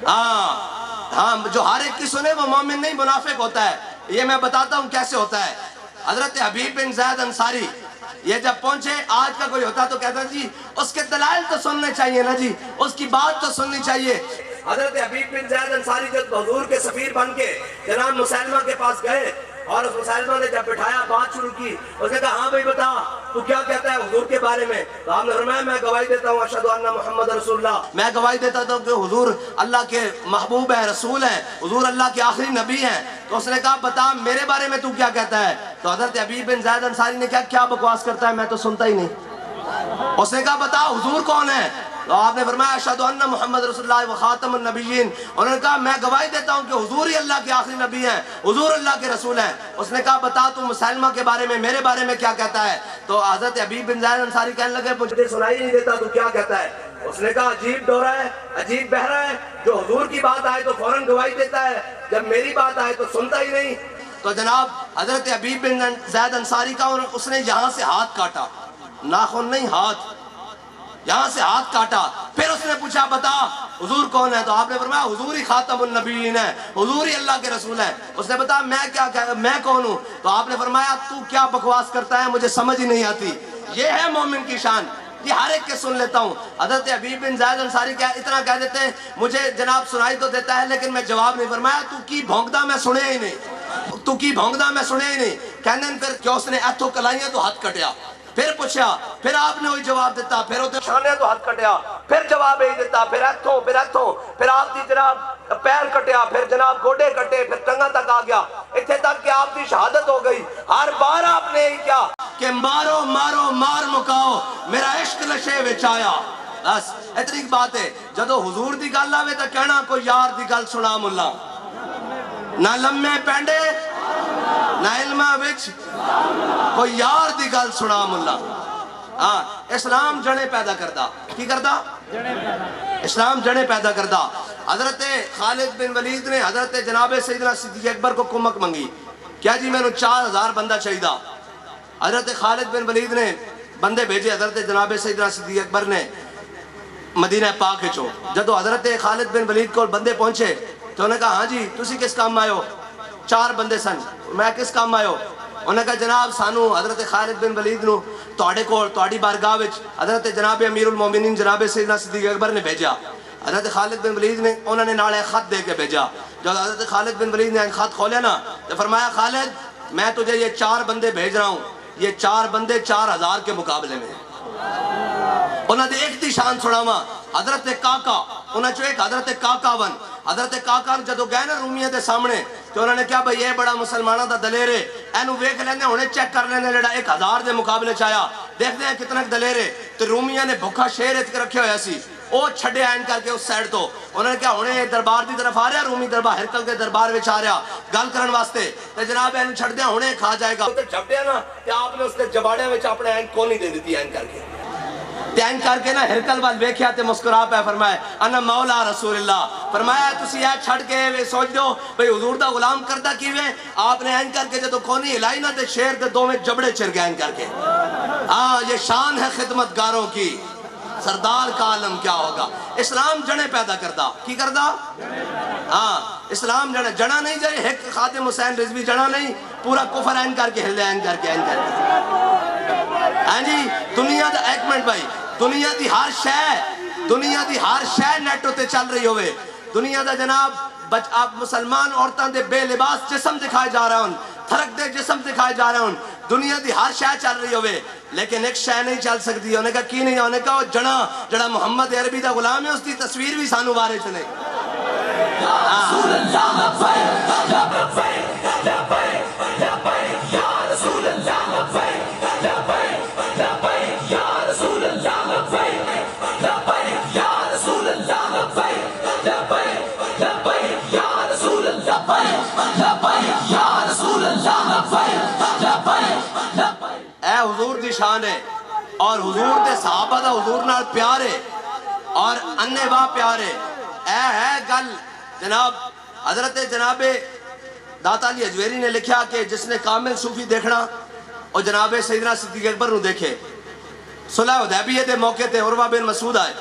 ہاں جو ہر ایک کی سنے وہ مومن نہیں منافق ہوتا ہے۔ یہ میں بتاتا ہوں کیسے ہوتا ہے۔ حضرت حبیب بن زید انصاری یہ جب پہنچے آج کا کوئی ہوتا تو کہتا جی اس کے دلائل تو سننے چاہیے نا جی اس کی بات تو سننی چاہیے۔ حضرت حبیب بن زید انصاری جب حضور کے سفیر بن کے جناب مسلمہ کے پاس گئے اور اس مسلمہ نے جب بٹھایا بات شروع کی اس نے کہا ہاں بھائی بتا تو کیا کہتا ہے حضور کے بارے میں؟ تو آپ نے فرمایا میں گواہی دیتا ہوں اشہدو ان محمد رسول اللہ، میں گواہی دیتا ہوں کہ حضور اللہ کے محبوب ہیں رسول ہیں حضور اللہ کے آخری نبی ہیں۔ تو اس نے کہا بتا میرے بارے میں تو کیا کہتا ہے؟ تو حضرت حبیب بن زید انصاری نے کہا کیا بکواس کرتا ہے میں تو سنتا ہی نہیں۔ اس نے کہا بتا حضور کون ہے؟ تو آپ نے فرمایا اشہدو ان محمد رسول اللہ و خاتم النبیین۔ انہوں نے کہا میں گواہی دیتا ہوں کہ حضور ہی اللہ کے آخری نبی ہیں حضور اللہ کے رسول ہیں۔ اس نے کہا بتا تو مسلمہ کے بارے میں میرے بارے میں کیا کہتا ہے؟ تو حضرت حبیب بن زید انصاری کہنے لگے مجھے سنائی نہیں دیتا تو کیا کہتا ہے؟ اس نے کہا عجیب ڈورا ہے عجیب بہرا ہے جو حضور کی بات آئے تو فوراً گواہی دیتا ہے جب میری بات آئے تو سنتا ہی نہیں۔ تو جناب حضرت حبیب بن زید انصاری کا اس نے یہاں سے ہاتھ کاٹا ناخن نہیں ہاتھ یہاں سے ہاتھ کاٹا۔ پھر اس نے پوچھا بتا حضور کون ہے؟ تو آپ نے فرمایا حضور ہی خاتم النبیین ہے حضور ہی اللہ کے رسول ہے۔ اس نے بتا میں کون ہوں؟ تو آپ نے فرمایا تو کیا بکواس کرتا ہے مجھے سمجھ ہی نہیں آتی۔ یہ ہے مومن کی شان یہ ہر ایک کے سن لیتا ہوں۔ حضرت حبیب بن زید انصاری کیا اتنا کہہ دیتے ہیں مجھے جناب سنائی تو دیتا ہے لیکن میں جواب نہیں۔ فرمایا تو کی بھونکدا میں سنے ہی نہیں تو کی بھونکدا میں سنے ہی نہیں۔ کہنے پھر کہ اس نے ایتھوں کلائیاں تو ہاتھ کٹیا پھر پوچھا پھر آپ نے وہی جواب دیتا پھر وہ چھانے تو ہاتھ کٹیا پھر جواب ہی دیتا پھر ایتھوں پھر آپ دی جناب پیر کٹیا پھر جناب گوڑے کٹے پھر ٹنگا تک آ گیا اتنے تک کہ آپ کی شہادت ہو گئی۔ ہر بار آپ نے ہی کیا کہ مارو مارو مار مکاؤ میرا عشق نشے وچ آیا۔ بس اتنی بات ہے جدو حضور دی گل آوے تو کہنا کوئی یار دی گل سنا ملا نہ لمے پینڈے نہ علمہ وچ کوئی یار دی گل سنا ملا۔ ہاں اسلام جنے پیدا کردا کی کردا اسلام جنے پیدا کردا۔ حضرت خالد بن ولید نے حضرت جناب سیدنا صدیق اکبر کو کمک منگی کیا جی میں نے 4000 بندہ چاہیے۔ حضرت خالد بن ولید نے بندے بھیجے حضرت جناب سیدنا صدیق اکبر نے مدینہ پاک چو جدو حضرت خالد بن ولید کو بندے پہنچے تو انہوں نے کہا ہاں جی تسی کس کام آئے ہو؟ 4 بندے سن میں کس کام آئے ہو؟ انہوں نے کہا جناب سانو حضرت خالد بن ولید نو تواڈے کول تواڈی بارگاہ وچ حضرت جناب امیر المومنین جناب سیدنا صدیق اکبر نے بھیجا. حضرت خالد بن ولید نے انہوں نے نال ایک خط دے کے بھیجا. جب حضرت خالد بن ولید نے ایک خط کھولیا نا تو فرمایا خالد میں تجھے یہ 4 بندے بھیج رہا ہوں, یہ 4 بندے 4000 کے مقابلے میں. انہوں نے ایک دی شان سناواں, حضرت کاکا انہوں نے ایک حضرت کاکا ون حضرت کاکا جدو گئے نا رومیہ دے سامنے تو انہوں نے کہا بھئی یہ بڑا مسلمانہ دا دلیر ہے, اینو ویکھ لینے انہیں چیک کر لینے جڑا 1000 دے مقابلے چاہیا دیکھتے ہیں کتنا دلیر ہے. تو رومیہ نے بھکا شیر اتک رکھے ہویا سی وہ چھڑے آئین کر کے اس سائڈ تو انہوں نے کہا انہیں دربار دی طرف آ رہا, رومی دربار ہرکل کے دربار وچ آ رہا گل کرن واسطے, تو جناب اینو چھڑ دیا انہیں کھا جائے گا. تو جھپ دیا نا کہ آپ نے اس کے جباڑے وچ اپنے این کو نہیں دے دیتی این کر کے تین کر کے نا ہرکل وال ویکھیا تے مسکرا پہ فرمایا انا مولا رسول اللہ. فرمایا تسی یہ چھڑ کے سوچ دو بھئی حضور دا غلام کردہ کیوے, آپ نے این کر کے جدو کونی ہلائی نا تے شیر دے 2 میں جبڑے چر گئے این کر کے. ہاں یہ شان ہے خدمتگاروں کی, سردار کا عالم کیا ہوگا. اسلام جڑے پیدا کردہ کی کردہ, ہاں اسلام جڑا نہیں جائے ایک خادم حسین رضوی جڑا نہیں پورا کفر این کر کے ہلے این کر کے این کر کے. ہاں جی دنیا دا ایک منٹ بھائی, دنیا دی ہر شے نیٹ ہوتے چل رہی ہوئے. دنیا دا جناب آپ مسلمان عورتاں دے بے لباس جسم دکھائے جا رہا ہوں, تھرک دے جسم دکھائے جا رہا ہوں, دنیا دی ہر شے چل رہی ہوئے لیکن ایک شے نہیں چل سکتی. انہوں نے کہا کی نہیں, انہوں نے کہا وہ جڑا محمد عربی دا غلام ہے اس کی تصویر بھی سانو بارے چلے. اے حضور دی شان ہے اور حضور دے صحابہ دا حضور نال پیار ہے اور انے واہ پیار ہے. اے ہے گل جناب حضرت جناب داتا علی اجویری نے لکھا کہ جس نے کامل صوفی دیکھنا اور جناب سیدنا صدیق اکبر نو دیکھے. صلح حدیبیہ دے موقع تے عروہ بن مسعود آئے,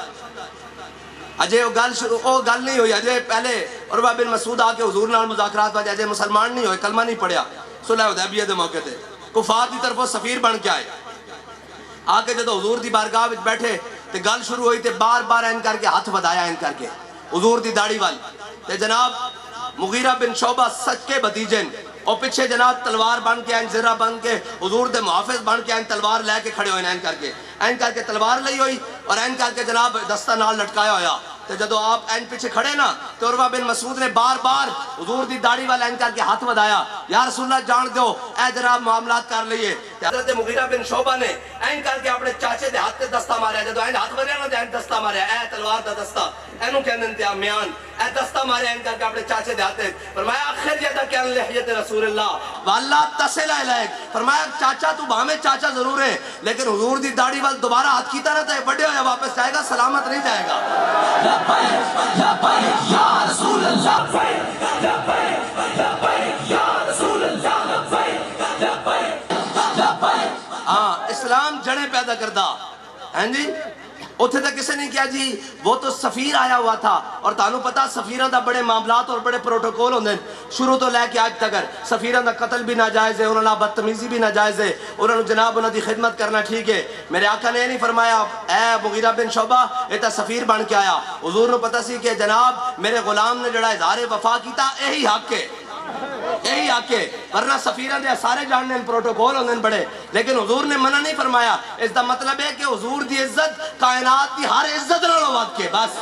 اجے وہ گل نہیں ہوئی, اجے پہلے عروہ بن مسعود آ کے حضور نال مذاکرات واجے اجے مسلمان نہیں ہوئے, کلمہ نہیں پڑھیا. صلح حدیبیہ دے موقع تے کفار دی طرف سفیر بن کے آئے, آ کے جدو حضور دی بارگاہ وچ بیٹھے تے گل شروع ہوئی تے بار بار این کر کے ہاتھ بدایا این کر کے حضور دی داڑھی وال. تے جناب مغیرہ بن شعبہ سچ کے بھتیجن اور پیچھے جناب تلوار بن کے این زرہ بن کے حضور دے محافظ بن کے این تلوار لے کے کھڑے ہوئے این کر کے تلوار لئی ہوئی اور این کر کے جناب دستہ نال لٹکایا ہویا. تو جدو آپ این پیچھے کھڑے نا تو عروہ بن مسعود نے بار بار حضور دی داڑھی والا این کر کے ہاتھ بدایا, یا رسول اللہ جان دو اے جناب معاملات کر لئیے. حضرت مغیرہ بن شعبہ نے این کر کے اپنے چاچے دے ہاتھ تے دستہ ماریا, جدو این ہاتھ بدایا نا این دستہ ماریا, اے تلوار دا دستہ اینو کہندے انتہا میان, اے دستہ ماریا این کر کے اپنے چاچے دے ہاتھ تے. فرمایا آخر جیدہ کہن لحیت رسول اللہ واللہ تصل الیک. فرمایا چاچا تو بہمیں چاچا ضرور ہے لیکن حضور دی داڑھی وال دوبارہ ہاتھ کیتا رہتا ہے, بڑے ہویا واپس جائے گا, سلامت نہیں جائے گا. ہاں اسلام جڑیں پیدا کردہ ہیں جی. اتھے تک کسے نہیں کیا جی وہ تو سفیر آیا ہوا تھا, اور تانوں پتا سفیران دا بڑے معاملات اور بڑے پروٹوکول ہوندے شروع تو لے کے آج تک. سفیران دا قتل بھی ناجائز ہے, انہوں نے بدتمیزی بھی ناجائز ہے, انہوں نے جناب انہوں دی خدمت کرنا ٹھیک ہے. میرے آقا نے نہیں فرمایا اے مغیرہ بن شعبہ یہ تا سفیر بن کے آیا. حضور نے پتا سی کہ جناب میرے غلام نے جڑا اظہار وفا کیتا یہی حق ہے, یہی آکے, ورنہ سفیران دے سارے جاننے ان پروٹوکول ہوندے بڑے, لیکن حضور نے منع نہیں فرمایا. اس دا مطلب ہے کہ حضور دی عزت کائنات دی ہر عزت نالوں ود کے, بس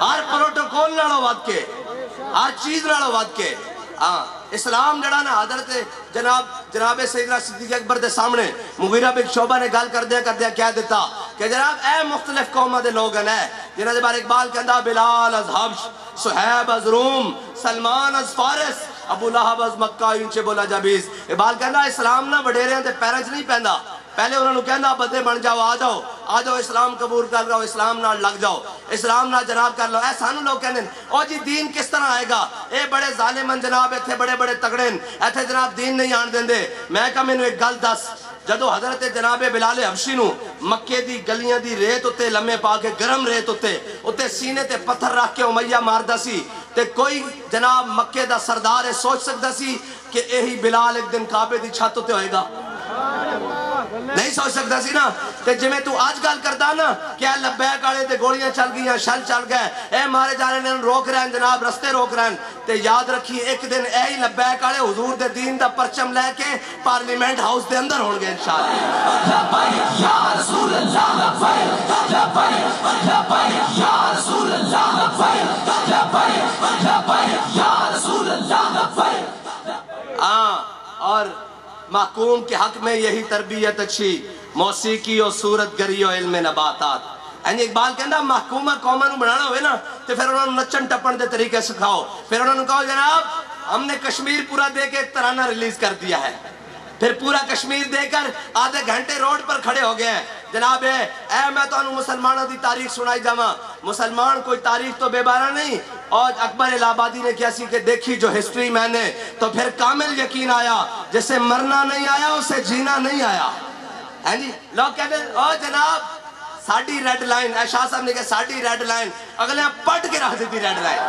ہر پروٹوکول نالوں ود کے, ہر چیز نالوں ود کے. ہاں اسلام جڑا نا حضرت جناب سیدنا صدیق اکبر دے سامنے مغیرہ بن شعبہ نے گل کردیا کہہ دیتا کہ جناب اے مختلف قومہ دے لوگ ہیں جنہاں دے بار اقبال کہندا بلال از حبش, صہیب از روم, سلمان از فارس, ابو لہب از مکہ انچے بولا جبیز. اقبال کہندا اسلام نہ وڈیریاں دے پیراں وچ نہیں پیندا, پہلے انہوں نے کہنا بدے بن جاؤ, آ جاؤ اسلام قبول کر لو, اسلام نہ لگ جاؤ, اسلام نہ جناب کر لو. اے سانو لوگ کہنے او جی دین کس طرح آئے گا, اے بڑے ظالمن جناب ایتھے بڑے تگڑے ایتھے جناب دین نہیں آن دین دے. میں کہا میں نے ایک گل دس, جدو حضرت جناب بلال حبشی نو مکے دی گلیاں دی ریت اتے لمے پا کے گرم ریت اتے سینے تے پتھر رکھ کے امیہ ماردا سی, تے کوئی جناب مکے دا سردار ہے سوچ سکتا سی کہ یہی بلال ایک دن کعبے دی چھت تے ہوئے گا؟ نہیں سوچ سکتا سی نا. تے جمیں تو آج گل کرتا نا کہ اے لبیک آڑے تے گولیاں چل گئی ہیں شل چل گئے اے مارے جا رہے ہیں روک رہے ہیں جناب رستے روک رہے ہیں تے یاد رکھیے ایک دن اے ہی لبیک آڑے حضور دے دین دا پرچم لے کے پارلیمنٹ ہاؤس دے اندر ہون گے انشاءاللہ. لبیک یا رسول اللہ لبیک لبیک لبیک یا رسول اللہ لبیک لبیک لبیک یا رسول اللہ لبیک. اور محکوم کے حق میں یہی تربیت اچھی موسیقی اور صورت گری اور علم نباتات. یعنی اقبال کہنا محکومہ قومہ نو بنانا ہوئے نا تو پھر انہوں نے نچن ٹپن دے طریقے سکھاؤ. پھر انہوں نے کہا جناب ہم نے کشمیر پورا دے کے ایک ترانہ ریلیز کر دیا ہے. پھر پورا کشمیر دے کر آدھے گھنٹے روڈ پر کھڑے ہو گئے ہیں. جناب اے میں تو انہوں مسلمانوں دی تاریخ سنائی جاما. مسلمان کوئی تاریخ تو بے بارہ نہیں. اور اکبر الہ آبادی نے کیا سی کہ دیکھی جو ہسٹری میں نے تو پھر کامل یقین آیا جسے مرنا نہیں آیا اسے جینا نہیں آیا. جی لوگ کہتے ہیں او جناب ساڑی ریڈ لائن شاہ صاحب نے کہا ساڑی ریڈ لائن اگلے پٹ کے رکھ دیتی ریڈ لائن.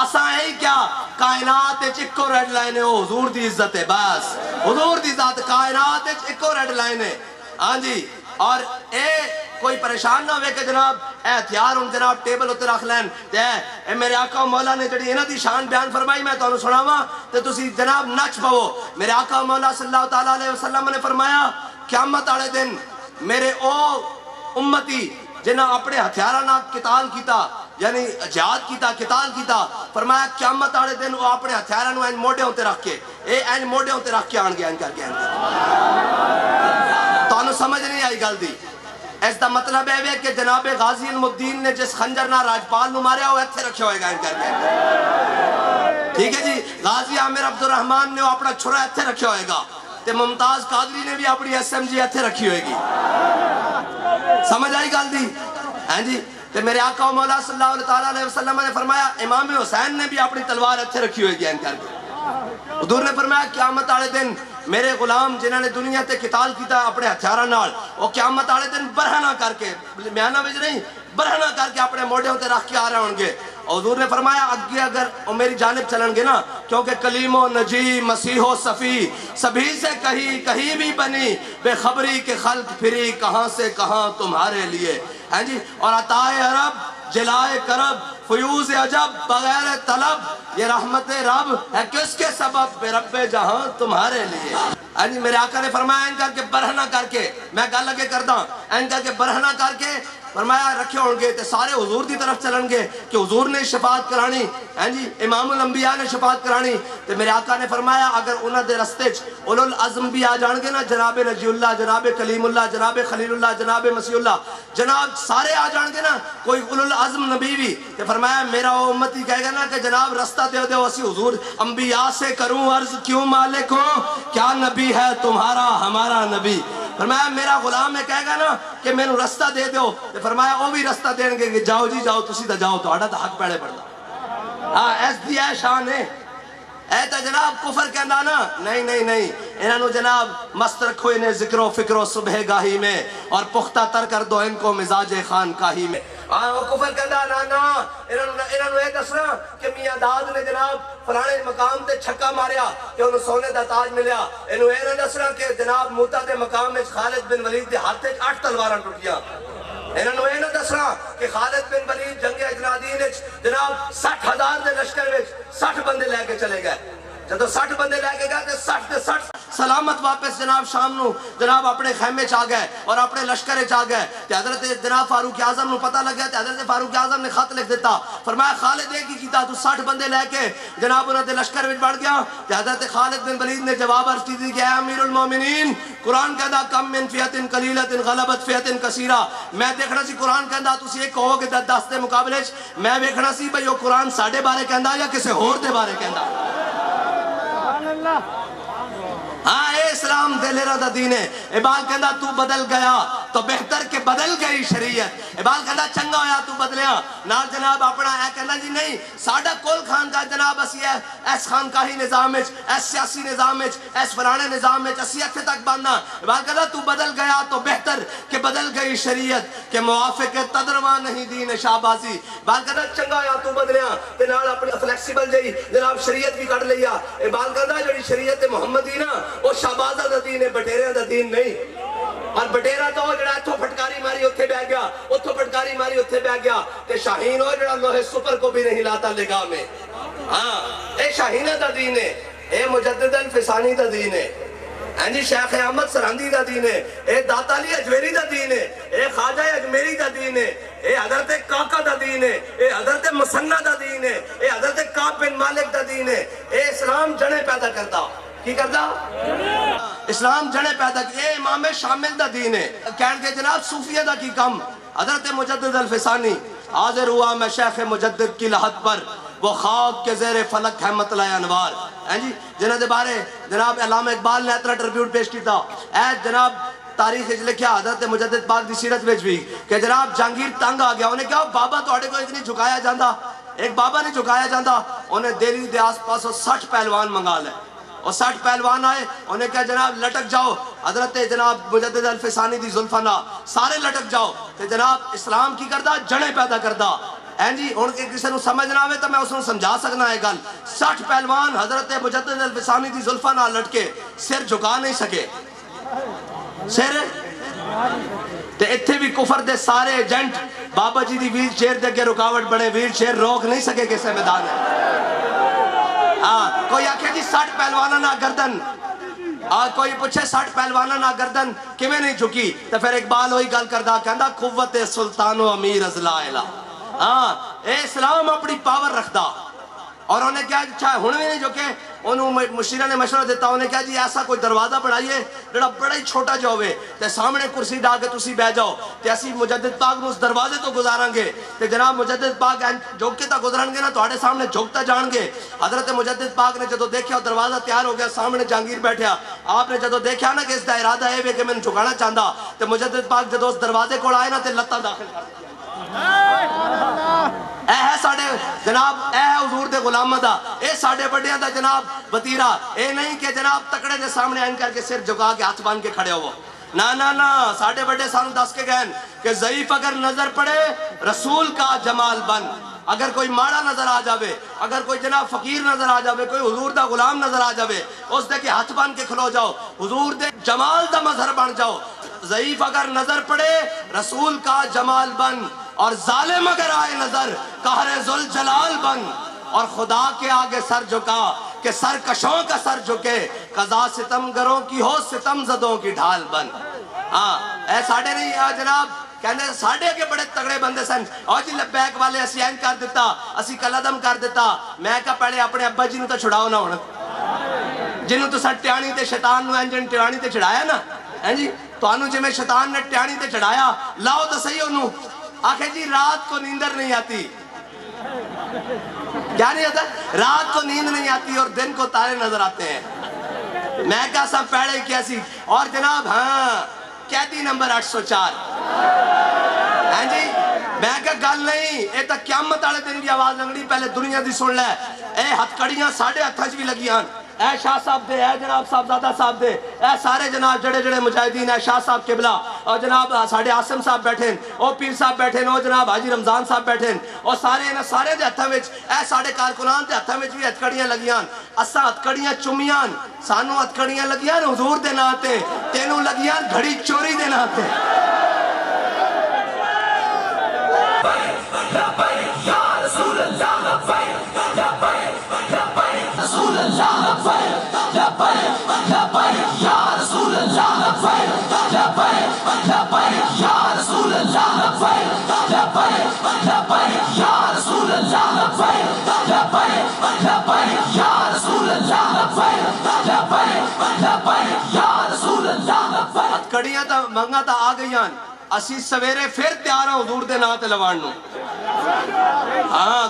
اساں ہے کیا کائنات ایکو ریڈ لائن ہے وہ حضور دی عزت ہے بس. حضور دی ذات کائنات ایکو ریڈ لائن ہے. ہاں جی اور اے کوئی پریشان نہ ہوئے کہ جناب اے ہتھیار ان جناب ٹیبل ہوتے رکھ لین اے میرے آقا مولا نے جڑی انہاں دی شان بیان فرمائی میں تو سناواں تے تسی جناب نچ پو. میرے آقا مولا صلی اللہ تعالیٰ علیہ وسلم نے فرمایا قیامت والے دن میرے او امتی جنہاں اپنے ہتھیاراں نال قتال کیتا یعنی جہاد کیتا قتال کیتا فرمایا قیامت والے دن وہ اپنے ہتھیاراں نو این موڈے تے رکھ کے این موڈے تے رکھ کے آن گے کر کے تو سمجھ نہیں آئی گل دی. اس دا مطلب ہے کہ جناب غازی علم الدین نے جس خنجر نہ راجپال نو ماریا وہ ایتھے رکھے ہوئے گا کر کے. ٹھیک ہے جی غازی عامر عبد الرحمن نے اپنا چھرا ایتھے رکھے ہوئے گا تے ممتاز قادری نے بھی اپنی ایس ایم جی ایتھے رکھی ہوئے گی. سمجھ آئی گل دی؟ ہاں جی تے میرے آقا و مولا صلی اللہ علیہ وسلم نے فرمایا امام حسین نے بھی اپنی تلوار ایتھے رکھی ہوئے گی کر کے. حضور نے فرمایا قیامت والے دن میرے غلام جنہوں نے دنیا تے قتال کیتا اپنے ہتھیاراں نال وہ قیامت والے دن برہنہ کر کے میانہ وچ نہیں برہنہ کر کے اپنے موڈے تے رکھ کے آ رہے ہوں گے. حضور نے فرمایا اگے اگر وہ میری جانب چلن گے نا کیونکہ کلیم و نجی مسیح و صفی سبھی سے کہیں بھی بنی بے خبری کے خلق پھری کہاں سے کہاں تمہارے لیے. ہیں جی اور عطائے عرب جلائے کرب فیوز عجب بغیر طلب یہ رحمت رب ہے کس کے سبب بے رب جہاں تمہارے لیے. یعنی میرے آقا نے فرمایا ان کر کے برہنہ کر کے میں گل لگے کرتا ہوں ان کر کے برہنہ کر کے فرمایا رکھے ہوں گے تے سارے حضور دی طرف چلن گے کہ حضور نے شفاعت کرانی. ہیں جی امام الانبیاء نے شفاعت کرانی. تے میرے آقا نے فرمایا اگر انہاں دے رستے چ اولو العزم بھی آ جان گے نا جناب نجی اللہ جناب کلیم اللہ جناب خلیل اللہ جناب مسیح اللہ جناب سارے آ جان گے نا کوئی اولو العزم نبی بھی تے فرمایا میرا وہ امتی کہے گا نا کہ جناب رستہ دے دو اسی حضور انبیاء سے کروں عرض کیوں مالک ہو کیا نبی ہے تمہارا ہمارا نبی. فرمایا میرا غلام ہے کہے گا نا کہ میں نو رستہ دے دو تے فرمایا وہ بھی رستہ دین گے کہ جاؤ جی جاؤ تسی تا جاؤ تو آڈا تا حق پیڑے پڑتا. ہاں ایس دی ہے شان ہے اے تا جناب کفر کہندا نا نہیں انہاں نو جناب مست رکھو انہیں ذکر و فکر و صبح گاہی میں اور پختہ تر کر دو ان کو مزاج خان کاہی میں. وہ کفر کہندا نا انہاں نو یہ دسنا کہ میاں داد نے جناب فلانے مقام تے چھکا ماریا کہ انہوں سونے دا تاج ملیا. انہوں یہ نہ دسنا کہ جناب موتا دے مقام میں خالد بن ولید دے ہاتھ 8 تلواراں ٹوٹیاں. انہوں یہ نہ دسنا کہ خالد بن ولید جنگ اجنادین جناب 60,000 دے لشکر وچ 60 بندے لے کے چلے گئے. جب 60 بندے لے کے گئے تو 60 دے 60 سلامت واپس جناب شام نو جناب اپنے خیمے چاہ گئے اور اپنے لشکرے چاہ گئے. حضرت جناب فاروق اعظم نو پتہ لگ گیا تو حضرت فاروق اعظم نے خط لکھ دیتا فرمایا خالد ایک ہی کیتا تو 60 بندے لے کے جناب انہوں نے لشکر وچ بڑھ گیا. حضرت خالد بن ولید نے جواب عرض کی دی کہ اے امیر المومنین قرآن کہندا کم من فیۃ قلیلۃ غلبت فیۃ کثیرہ. میں دیکھنا سی قرآن کہندا تسی ایک کہو گے 10 دے مقابلے میں دیکھنا سی بھئی وہ قرآن ساڈے بارے کہندا یا کسے ہور دے بارے کہندا. ہاں اے اسلام دلیرہ دا دین ہے. اقبال کہندا تو بدل گیا تو بہتر کہ بدل گئی شریعت اقبال کہنا چنگا ہویا تو بدلیا نال جناب اپنا اے کہنا جی نہیں ساڈا کول خان کا جناب اسی ایس خانقاہی نظام وچ ایس سیاسی نظام وچ ایس فلانے نظام وچ اسی اتھے تک بننا اقبال کہنا تو بدل گیا تو بہتر کہ بدل گئی شریعت کہ موافق تدرواں نہیں دین شہبازی اقبال کہنا چنگا ہویا تو بدلیا تے نال اپنی فلیکسیبل جئی جناب شریعت بھی کڈ لیا اقبال کہنا جڑی شریعت محمدی نا او شہبازہ دا دین ہے بٹیرے دا دین نہیں اور بٹیرہ تو جڑا اتھو پھٹکاری ماری اتھے بہ گیا اتھو پھٹکاری ماری اتھے بہ گیا تے شاہین ہو جڑا لوہے سپر کو بھی نہیں لاتا لگاہ میں ہاں اے شاہینہ دا دین ہے اے مجدد الفسانی دا دین ہے جی شیخ احمد سرہندی دا دین ہے اے داتا علی اجمیری دا دین ہے اے خواجہ اجمیری دا دین ہے اے حضرت کاکا دا دین ہے اے حضرت مسنہ دا دین ہے اے حضرت کعب بن مالک دا دین ہے اے اسلام جنے پیدا کرتا کی کرتا اسلام جنے پیدا کی اے امام شامل دا دین ہے کہن کے جناب صوفیہ دا کی کم حضرت مجدد الفسانی حاضر ہوا میں شیخ مجدد کی لحد پر وہ خاک کے زیر فلک ہے مطلع انوار جی جنہ دے بارے جناب علامہ اقبال نے اتنا ٹربیوٹ پیش کی تھا اے جناب تاریخ لکھیا حضرت مجدد پاک دی سیرت وچ بھی کہ جناب جہانگیر تنگ آ گیا انہیں کہا بابا تواڈے کو اتنی جھکایا جاندا ایک بابا نہیں جھکایا جاندا انہیں دہلی دے آس پاس 60 پہلوان منگا لے اور 60 پہلوان آئے انہیں کہا جناب لٹک جاؤ حضرت جناب مجدد الفسانی دی زلفانہ سارے لٹک جاؤ تو جناب اسلام کی کردہ جڑیں پیدا کردہ جی ان کے کسی نے سمجھ نہ آئے تو میں اس نے سمجھا سکنا ہے گل 60 پہلوان حضرت مجدد الفسانی دی زلفانہ لٹکے سر جھکا نہیں سکے سر تے اتھے بھی کفر دے سارے ایجنٹ بابا جی دی ویل چیئر دے کے رکاوٹ بڑے ویل چیئر روک نہیں سکے کسے میدان ہے کوئی آکھے جی 60 پہلوانا نہ گردن کوئی پوچھے 60 پہلوانا نہ گردن کیویں نہیں جھکی تو پھر اقبال ہوئی گل کردہ کہندا قوت سلطان و امیر از لا الہ اے اسلام اپنی پاور رکھدا اور انہیں کہا چاہے ہن بھی نہیں جو کہ انہوں مشیرہ نے مشورہ دیتا انہیں کہا جی ایسا کوئی دروازہ بنائیے جڑا بڑا ہی چھوٹا جو ہوئے تے سامنے کرسی ڈا کے تسی بہ جاؤ تے اسی مجدد پاک نو اس دروازے تو گزاریں گے تے جناب مجدد پاک جھک کے تا گزرن گے نا تواڈے سامنے جھکتا جان گے حضرت مجدد پاک نے جدو دیکھا دروازہ تیار ہو گیا سامنے جہانگیر بیٹھیا آپ نے جدو دیکھا نا کہ اس دا ارادہ ہے کہ میں جھکانا چاہتا تے مجدد پاک جدو اس دروازے کو آئے نا تے لتاں داخل کر دیا اے ہے ساڑھے جناب اے ہے حضور دے غلامہ دا اے ساڑھے بڑھیا دا جناب وطیرہ اے نہیں کہ جناب تکڑے دے سامنے آئیں کر کے سر جھکا کے ہاتھ بان کے کھڑے ہو نا ساڑھے بڑھے سانو دس کے گئن کہ ضعیف اگر نظر پڑے رسول کا جمال بن اگر کوئی ماڑا نظر آ جاوے اگر کوئی جناب فقیر نظر آ جاوے کوئی حضور دا غلام نظر آ جاوے اس دے کے ہاتھ بان کے کھلو جاؤ حضور دے جمال دا مظہر بن جاؤ ضعیف اگر نظر پڑے رسول کا جمال بن اور ظالم اگر آئے نظر قہر ذوالجلال بن اور خدا کے آگے سر جھکا کہ سرکشوں کا سر جھکے قضا ستمگروں کی ہو ستم زدوں کی ڈھال بن اے ساڑھے نہیں جناب کہنے ساڑھے کے بڑے تگڑے بندے سن اور جی لبیک والے اسی این کر دیتا اسی کلدم کر دیتا میں کہا پہلے اپنے ابا جی نو تو چھڑاؤ نہ ہونا جنہوں تو سر ٹیانی تے شیطان نو انجن ٹیانی تے چھڑایا نا جی تو انہوں جی میں شیطان نے ٹیانی تے چھڑایا لاؤ تو صحیح انہوں آخر جی رات کو نیندر نہیں آتی کیا نہیں آتا رات کو نیند نہیں آتی اور دن کو تارے نظر آتے ہیں میں کہا سب پہلے کیا سی اور جناب ہاں قیدی نمبر 804 جی میں کہا گل نہیں اے تا قیامت آلے دن کی آواز لگنی پہلے دنیا دی سن لے اے ہتھ کڑیاں ساڑھے ہتھاں بھی لگیاں اے شاہ صاحب دے اے جناب صاحبزادہ صاحب دے اے سارے جناب جڑے جڑے مجاہدین اے شاہ صاحب قبلہ اور جناب ساڑھے عاصم صاحب بیٹھیں او پیر صاحب بیٹھیں او جناب حاجی رمضان صاحب بیٹھیں اور سارے دے ہتھاں وچ اے ساڑھے کارکنان دے ہتھاں وچ بھی ہتھکڑیاں لگیاں اساں ہتھکڑیاں چمیاں سانو ہتھکڑیاں لگیاں حضور دے نام تے تینوں لگیاں گھڑی چوری دے نام تے کڑیاں تا منگا تا آ گئیاں اسی سویرے پھر تیار ہیں حضور دے نام تے لواننو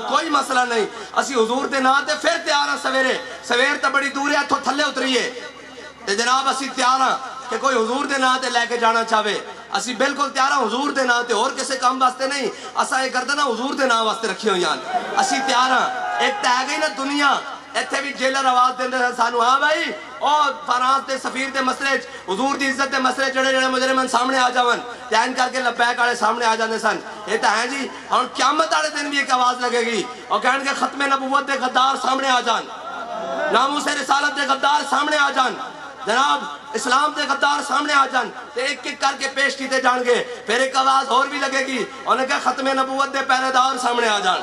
کوئی مسئلہ نہیں اسی حضور دے نام تے پھر تیار ہیں سویر تا بڑی دور ہے تو تھلے اتریے تے جناب اسی تیار ہیں کہ کوئی حضور دے نام تے لے کے جانا چاہے اسی بالکل تیار ہاں حضور دے نام تے اور کسے کام واسطے نہیں اسا یہ گردنا حضور دے نام واسطے رکھی ہوئی ہیں اسی تیار ہاں ایک تے ہے گئی نا دنیا ایتھے بھی جیلر آواز دیندے سانو ہاں بھائی اور فرانس دے سفیر دے مسئلے حضور دی عزت دے مسئلے جڑے مجرمن سامنے آ جاون تین کر کے لبیک والے سامنے آ جاندے سن یہ تو ہے جی ہن قیامت والے دن بھی ایک آواز لگے گی اور کہن کے ختم نبوت دے غدار سامنے آ جان ناموس رسالت دے غدار سامنے آ جان جناب اسلام دے غدار سامنے آ جان تے ایک ایک کر کے پیش کیتے جان گے پھر ایک آواز اور بھی لگے گی انہیں کہا ختم نبوت دے پہلے دار سامنے آ جان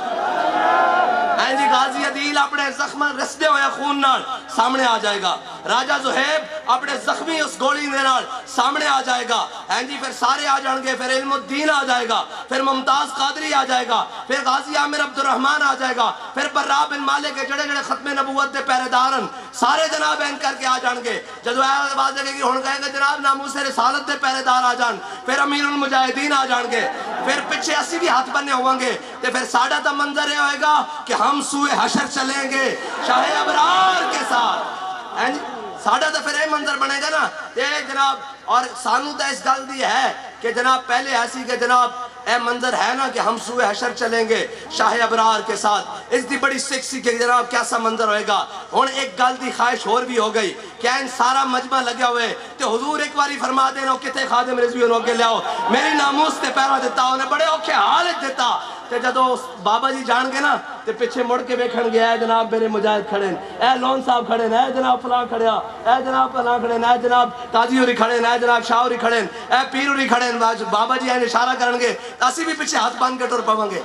این جی غازی عدیل اپنے زخم رسدے ہویا خون نال سامنے آ جائے گا راجہ زہیب اپنے زخمی اس گولی نال سامنے آ جائے گا این جی پھر سارے آ جان گے پھر علم الدین آ جائے گا پھر ممتاز قادری آ جائے گا پھر غازی عامر عبد الرحمن آ جائے گا پھر برا بن مالک کے جڑے ختم نبوت دے پہلے دارن سارے جناب این کر کے آ جان گے جدو آواز لگے گی ہن کہے گا جناب ناموس رسالت دے پہلے دار آ جان پھر امیر المجاہدین آ جان گے پھر پیچھے اسی بھی ہاتھ بننے ہوں گے تے پھر ساڑھا تا منظر یہ ہوئے گا کہ ہم سوئے حشر چلیں گے شاہ ابرار کے ساتھ ساڑھا تا پھر یہ منظر بنے گا نا یہ جناب اور سانو تا اس گل دی ہے کہ جناب پہلے ایسی کہ جناب اے منظر ہے نا کہ ہم سوئے حشر چلیں گے شاہ ابرار کے ساتھ اس دی بڑی سکسی کہ جناب کیسا منظر ہوئے گا ہون ایک گل دی خواہش اور بھی ہو گئی کہ ان سارا مجمع لگیا ہوئے تو حضور ایک باری فرما دینا کتے خادم رضوی انہوں کے لیاؤ میری ناموس تے پیرا دیتا انہیں بڑے اوکھے حالت دیتا تے جدو بابا جی جان گے نا تے پیچھے مڑ کے بیکھن گیا اے جناب میرے مجاہد کھڑے اے لون صاحب کھڑے اے جناب فلاں کھڑے اے جناب فلاں کھڑے اے جناب قاضی ہوری کھڑے اے جناب شاہ ہوری کھڑے اے پیر ہوری کھڑے بابا جی این اشارہ کرن گے اسی بھی پیچھے ہاتھ باندھ کے ٹر پاؤں گے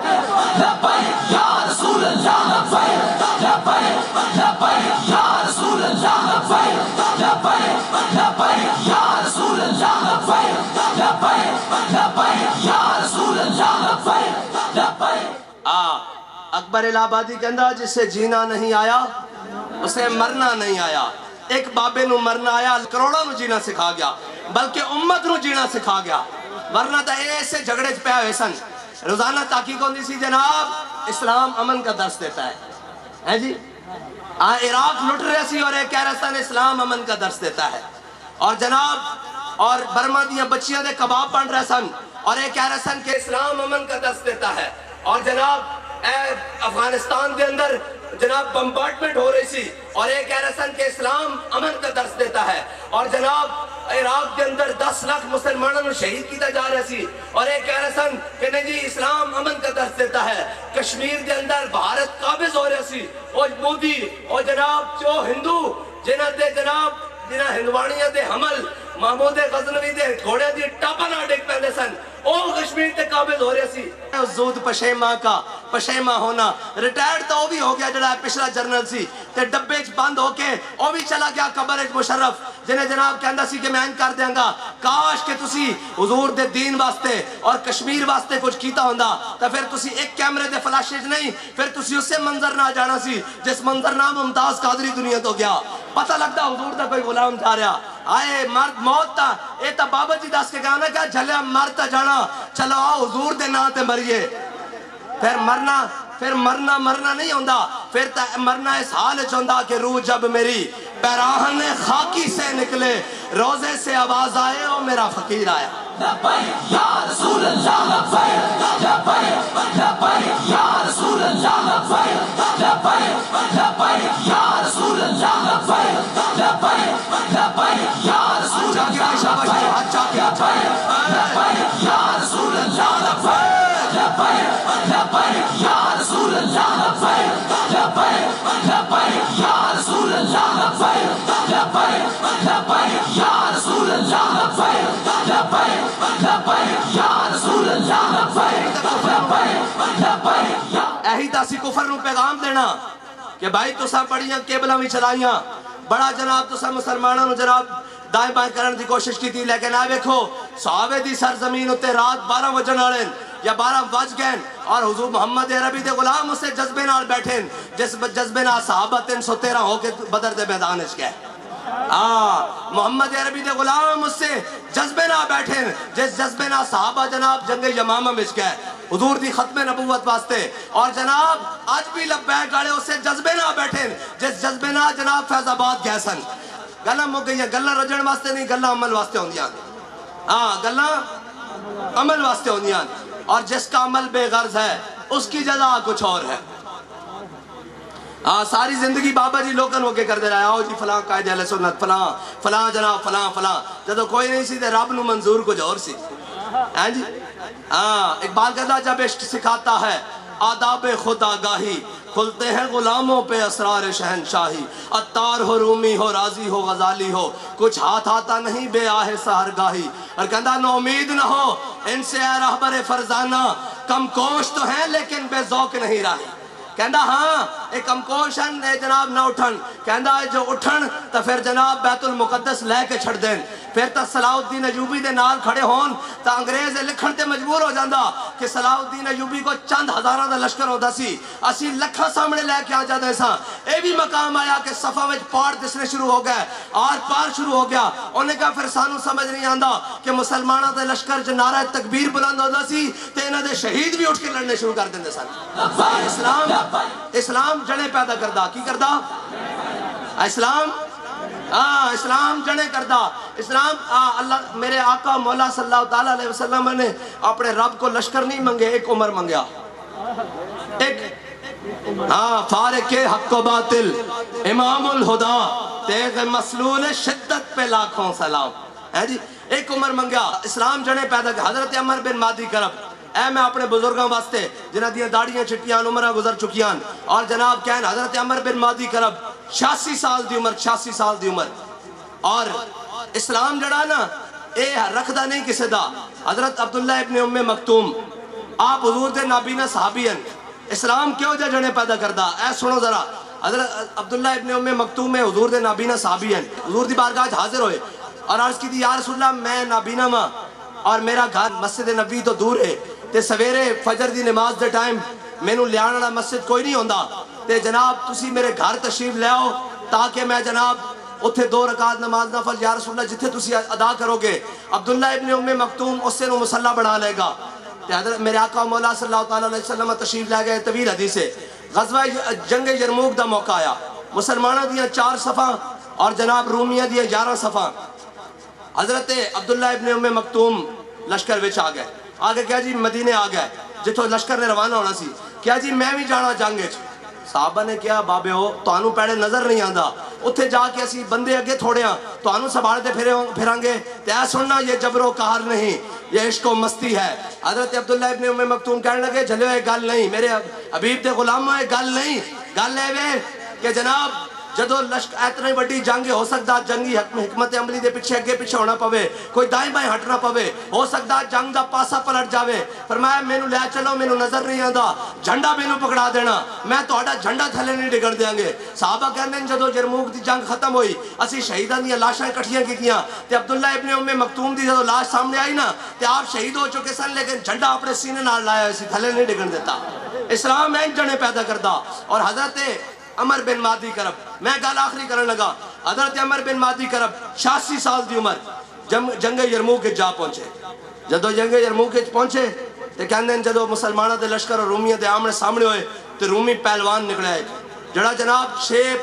لبیک یا رسول اللہ لبیک لبیک لبیک یا رسول اللہ لبیک لبیک لبیک یا رسول اللہ لبیک لبیک لبیک یا رسول اللہ لبیک لبیک اکبر الہ آبادی کہندا جسے جینا نہیں آیا اسے مرنا نہیں آیا ایک بابے نو مرنا آیا کروڑوں نو جینا سکھا گیا بلکہ امت نو جینا سکھا گیا ورنہ تا ایسے جھگڑے پہ ہوئے سن روزانہ تحقیق ہوندی سی جناب اسلام امن کا درس دیتا ہے جی عراق لٹ رہے سی اور ایک کہہ رہا سن اسلام امن کا درس دیتا ہے اور جناب اور برما دیاں بچیاں دے کباب بن رہے سن اور ایک کہہ رہے سن کہ اسلام امن کا درس دیتا ہے اور جناب افغانستان دے اندر جناب بمبارڈمنٹ ہو رہی سی اور ایک کہہ رہے سن کہ اسلام امن کا درس دیتا ہے اور جناب عراق کے اندر 10 لاکھ مسلمانوں شہید کیتا جا رہا سی اور ایک کہہ رہے سن کہ نہیں جی اسلام امن کا درس دیتا ہے کشمیر کے اندر بھارت قابض ہو رہا سی اور مودی اور جناب جو ہندو جنہ دے جناب جنہ ہندوانیاں دے حمل محمود غزنوی دے گھوڑے دی ٹاپا نہ ڈیک پہلے سن او کشمیر تے قابض ہو رہے سی زود پشیمہ کا پشیمہ ہونا ریٹائرڈ تو وہ بھی ہو گیا جڑا پچھلا جرنل سی تے ڈبے بند ہو کے وہ بھی چلا گیا قبر مشرف جنہیں جناب کہندا سی کہ میں کر دیاں گا کاش کہ تسی حضور دے دین واسطے اور کشمیر واسطے کچھ کیتا ہوندا تو پھر تسی ایک کیمرے دے فلاشز نہیں پھر تسی اس سے منظر نہ جانا سی جس منظر نام ممتاز قادری دنیا تو گیا پتہ لگتا حضور دا کوئی غلام جا رہا آئے مرد موت تا اے تا بابا جی دس کے کہنا کیا جھلیا مرتا جانا چلو آؤ حضور دے نا تے مریے پھر مرنا نہیں ہوندا پھر مرنا اس حال چوندا کہ روح جب میری پیراہن خاکی سے نکلے روزے سے آواز آئے او میرا فقیر آیا لبیک یا رسول اللہ لبیک لبیک لبیک یا رسول اللہ لبیک لبیک لبیک یا رسول اللہ لبیک لبیک لبیک یا رسول اللہ لبیک یا رسول اللہ لبیک لبیک لبیک یا رسول اللہ لبیک لبیک لبیک یا رسول اللہ لبیک لبیک لبیک یا رسول اللہ لبیک لبیک لبیک یا رسول اللہ لبیک لبیک لبیک اہی تاسی کفر نو پیغام دینا کہ بھائی تساں پڑیاں کیبلاں بھی چلائیاں بڑا جناب تساں مسلمانوں جناب دائیں بائیں کرنے دی کوشش کی تھی لیکن آئے بیکھو صحابے دی سرزمین ہوتے رات 12 وجن آڑیں یا 12 وج گئن اور حضور محمد عربی دے غلام اسے جذبے نال بیٹھیں جس جذبے نال صحابہ 313 ہو کے بدر دے میدان اچ گئے محمد عربی دے غلام اس سے جذبے نہ بیٹھیں جس جذبے نہ صحابہ جناب جنگ یمامہ میں گئے حضور دی ختم نبوت واسطے اور جناب آج بھی لبیک گاڑے اس سے جذبے نہ بیٹھیں جس جذبے نہ جناب فیض آباد گئے سن گلہ مو گئی ہیں گلہ رجڑ واسطے نہیں گلہ عمل واسطے ہوں دیاں ہاں گلاں عمل واسطے ہوندیاں اور جس کا عمل بے غرض ہے اس کی جزا کچھ اور ہے. ساری زندگی بابا جی لوکن ہو کے کر دے رہا ہے, آؤ جی فلاں قائد اہل سنت, فلاں فلاں جناب فلاں فلاں, جدو کوئی نہیں سی تے رب نو منظور کچھ اور سی. ہاں جی اقبال کہتا جب عشق سکھاتا ہے آداب خود آگاہی, کھلتے ہیں غلاموں پہ اسرار شہنشاہی. عطار ہو رومی ہو رازی ہو غزالی ہو, کچھ ہاتھ آتا نہیں بے آہ سحرگاہی. اور کہتا نو امید نہ ہو ان سے اے رہبر فرزانہ, کم کوش تو ہیں لیکن بے ذوق نہیں راہی. کہندا ہاں ایک کم کوشن جناب نہ اٹھن, کہندا جو اٹھن تو پھر جناب بیت المقدس لے کے چھڑ دین, پھر تا صلاح الدین ایوبی دے نال کھڑے ہون تا انگریز لکھن تے مجبور ہو جاندا کہ صلاح الدین ایوبی کو چند ہزاراں دا لشکر ہوندا سی, اسی لکھاں سامنے لے کے آ جاندے ساں. اے بھی مقام آیا کہ صفا وچ پاڑ دسنے شروع ہو گئے, آر پار شروع ہو گیا. انہیں کہا پھر سانو سمجھ نہیں آندا کہ مسلماناں دے لشکر جو نعرہ تکبیر بلند ہوندا سی تے انہاں دے شہید بھی اٹھ کے لڑنے شروع کر دیندے سن. اسلام جڑے پیدا کردا کی کردا, اسلام اسلام جڑے کردا. اسلام اللہ میرے آقا مولا صلی اللہ تعالیٰ علیہ وسلم نے اپنے رب کو لشکر نہیں منگے, ایک عمر منگیا. ایک فارق حق و باطل امام الہدا, تیغ مسلول شدت پہ لاکھوں سلام. ہے جی ایک عمر منگیا. اسلام جڑے پیدا کر حضرت عمر بن مادی کرب, اے میں اپنے بزرگاں واسطے جنہ دیاں داڑیاں چھٹیاں عمرہ گزر چکیاں, اور جناب کہن حضرت عمر بن مادی کرب 86 سال دی عمر, 86 سال دی عمر. اور اسلام جڑا نا اے رکھدا نہیں کسے دا. حضرت عبداللہ ابن ام مکتوم آپ حضور دے نابینا صحابی ہیں. اسلام کیوں جڑے پیدا کردا, اے سنو ذرا. حضرت عبداللہ ابن ام مکتوم میں حضور دے نابینا صحابی ہیں, حضور دی بارگاہ حاضر ہوئے اور عرض کی دی یا رسول اللہ میں نابینا ماں اور میرا گھر مسجد نبی تو دور ہے, تے سویرے فجر دی نماز دے ٹائم مینوں لیان والا مسجد کوئی نہیں ہوندا, تے جناب تسی میرے گھر تشریف لے آؤ تاکہ میں جناب اتھے 2 رکعت نماز نفل یا رسول اللہ جتھے تسی ادا کرو گے. عبداللہ ابن ام مکتوم اس سے نو مصلی بنا لے گا. تے حضرت میرے آقا مولا صلی اللہ تعالیٰ علیہ وسلم تشریف لے گئے. طویل حدیث ہے. غزوہ جنگ یرموک دا موقع آیا, مسلمانہ دیاں 4 صفاں اور جناب رومیہ دیاں 11 صفاں. حضرت عبداللہ ابن ام مکتوم لشکر وچ آ گئے. آگے کیا جی مدینے آ گئے جتوں لشکر نے روانہ ہونا سی. کیا جی میں بھی جانا جنگ وچ. صحابہ نے کیا بابے ہو تانوں پیڑے نظر نہیں آندا, اتھے جا کے اسی بندے اگے تھوڑے ہاں تانوں سنبھالتے پھریں گے. تے اے سننا یہ جبر و قہر نہیں, یہ عشق و مستی ہے. حضرت عبداللہ ابن ام مکتوم کہنے لگے جھلو یہ گل نہیں میرے حبیب تے غلاموں, یہ گل نہیں. گل ہے کہ جناب جدو لشکر اتنی بڑی جنگ ہو سکتا جنگی حکمت عملی دے پیچھے اگے پیچھے ہونا پوے, کوئی دائیں بائیں ہٹنا پوے, ہو سکتا جنگ دا پاسا پلٹ جاوے. فرمایا مینوں لے چلو, مینوں نظر نہیں آندا, جھنڈا مینوں پکڑا دینا, میں تہاڈا جھنڈا تھلے نہیں ڈگن دیاں گے. صحابہ کہندے جدو یرموک دی جنگ ختم ہوئی اسی شہیداں دیاں لاشاں اکٹھیاں کیتیاں, تے عبداللہ ابن ام مکتوم دی جدو لاش سامنے آئی نا تے آپ شہید ہو چکے سن, لیکن جھنڈا اپنے سینے نال لایا سی, تھلے نہیں ڈگن دیتا. اسلام این جنے پیدا کردا. اور حضرت عمر بن مادی کرب, میں گل آخری کرن لگا. حضرت عمر بن مادی کرب 86 سال دی عمر جنگ یرموک جا پہنچے. جدو جنگ یرموک پہنچے تے کہندے جدو مسلمانوں دے لشکر اور رومیوں دے آمنے سامنے ہوئے تے رومی پہلوان نکلے ہے جڑا جناب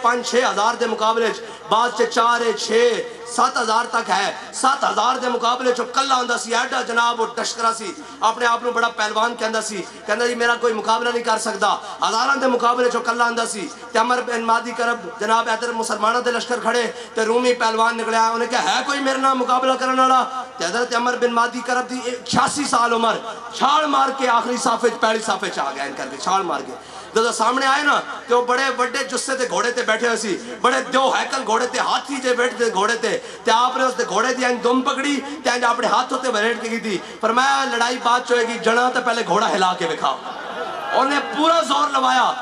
5-6 ہزار دے مقابلے بعد 4-6-7 ہزار تک ہے. 7 ہزار دے مقابلے چو کلا آندا سی, ایڈا جناب وہ ٹشکرا سی, اپنے آپ بڑا پہلوان کہندا سی, کہندا جی میرا کوئی مقابلہ نہیں کر سکتا. ہزاراں دے مقابلے چو کلا آندا سی. تے عمر بن مادی کرب جناب ادھر مسلمانوں دے لشکر کھڑے تے رومی پہلوان نکلیا, انہیں کہا ہے کوئی میرے نام مقابلہ کرنے والا. تے حضرت عمر بن مادی کرب دی 86 سال عمر چھال مار کے آخری صافے پہلی صافے چ آ گئے, ان کر کے چھال مار کے جب سامنے آئے نا تو وہ بڑے بڑے جسے تے گھوڑے تے بیٹھے ہوئے سی, بڑے 2 ہیکل گھوڑے تے, ہاتھی تے بیٹھے گھوڑے تے. تے آپ نے اس تے گھوڑے دی دم پکڑی تے اپنے ہاتھوں تے بریٹ کے دی. فرمایا لڑائی بات چوئے گی جنا تے پہلے گھوڑا ہلا کے دکھاؤ. انہیں پورا زور لوایا.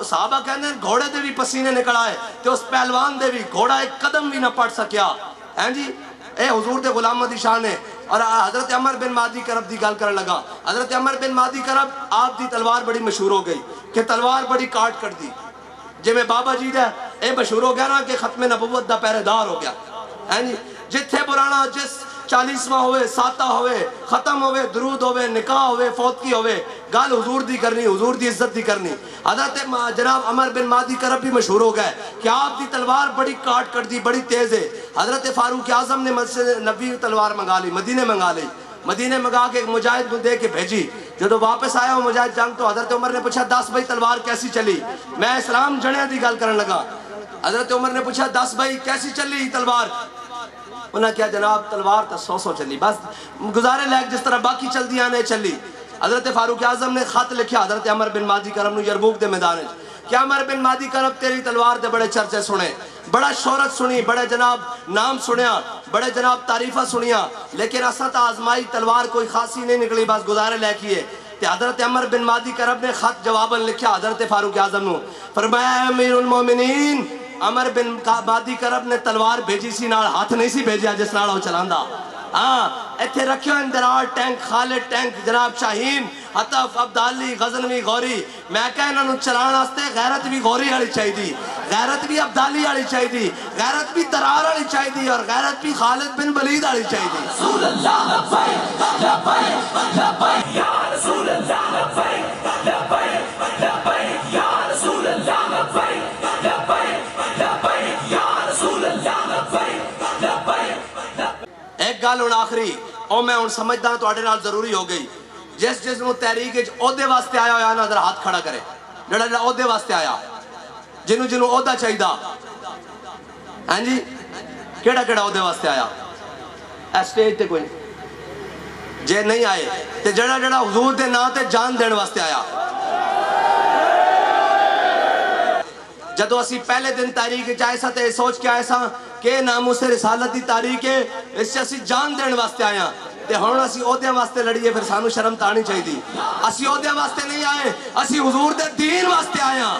صحابہ کہندے ہیں گھوڑے دے بھی پسینے نکل آئے تے اس پہلوان دے بھی گھوڑا ایک قدم بھی نہ پڑ سکیا. ہیں جی اے حضور دے غلامہ دی شان ہے. اور حضرت عمر بن مادی کرب دی گل کرنے لگا. حضرت عمر بن مادی کرب آپ دی تلوار بڑی مشہور ہو گئی کہ تلوار بڑی کاٹ کر دی. جی میں بابا جی دا اے مشہور ہو گیا نا کہ ختم نبوت دا پہرے دار ہو گیا. ہیں جی جتھے برانا 40واں ہوئے ساتہ ہوئے ختم ہوئے درود ہوئے نکاح ہوئے فوتگی ہوئے گل حضور دی کرنی حضور دی عزت دی کرنی. حضرت جناب عمر بن مادی کرب بھی مشہور ہو گئے کہ آپ دی تلوار بڑی کاٹ کر دی بڑی تیز ہے. حضرت فاروق اعظم نے مسجد نبی تلوار منگا لی مدینے منگا لی مدینے منگا کے ایک مجاہد کو دے کے بھیجی. جدو واپس آیا وہ مجاہد جنگ تو حضرت عمر نے پوچھا 10 بھائی تلوار کیسی چلی. میں اسلام جڑے دی گل کرن لگا. حضرت عمر نے پوچھا 10 بھائی کیسی چلی تلوار. انہاں کیا جناب تلوار تا 100 چلی بس گزارے لائق جس طرح باقی چل دیا نہیں چلی. حضرت فاروق اعظم نے خط لکھیا حضرت عمر بن مادی کرب نو یرموک دے میدان وچ کہ عمر بن مادی کرب تیری تلوار دے بڑے چرچے سنے بڑا شہرت سنی بڑے جناب نام سنیا بڑے جناب تعریفہ سنیا لیکن اساں تا آزمائی تلوار کوئی خاصی نہیں نکلی بس گزارے لے کیے. تے حضرت عمر بن مادی کرب نے خط جواباً لکھیا حضرت فاروق اعظم نو فرمایا امیر المومنین عمر بن مادی کرب نے تلوار بھیجی سی نال ہاتھ نہیں سی بھیجیا جس نال وہ چلاندا. ہاں ایتھے رکھیو اندرار ٹینک خالد ٹینک جناب شاہین عطف عبدالی غزنوی غوری. میں کہا انہوں چلان واسطے غیرت بھی غوری والی چاہیے غیرت بھی عبدالی والی چاہیے غیرت بھی درار والی چاہیے اور غیرت بھی خالد بن ولید والی چاہیے. رسول اللہ لبیک لبیک لبیک یا رسول اللہ لبیک لبیک لبیک یا رسول اللہ لبیک لبیک لبیک یا رسول اللہ لبیک لبیک. ایک گل ہوں آخری اور میں ہوں سمجھدا تو اڈے نال ضروری ہو گئی. جس جس نو تحریک وچ عہدے واسطے آیا ہویا نا ذرا ہاتھ کھڑا کرے جڑا جڑا عہدے واسطے آیا جنوں جنوں عہدہ چاہیدا. ہاں جی کیڑا کیڑا عہدے واسطے آیا اسٹیج تے کوئی جے نہیں آئے تے جڑا جڑا حضور دے نا تے جان دین واسطے آیا. جدو اسی پہلے دن تاریخ چاہے سا تے سوچ کے آئے سا کہ ناموس رسالت دی تاریخ ہے اس سے اسی جان دین واسطے آیا تے ہون اسی عہدے واسطے لڑیے پھر سانو شرم تانی چاہیے دی. اسی عہدے واسطے نہیں آئے اسی حضور دے دین واسطے آیا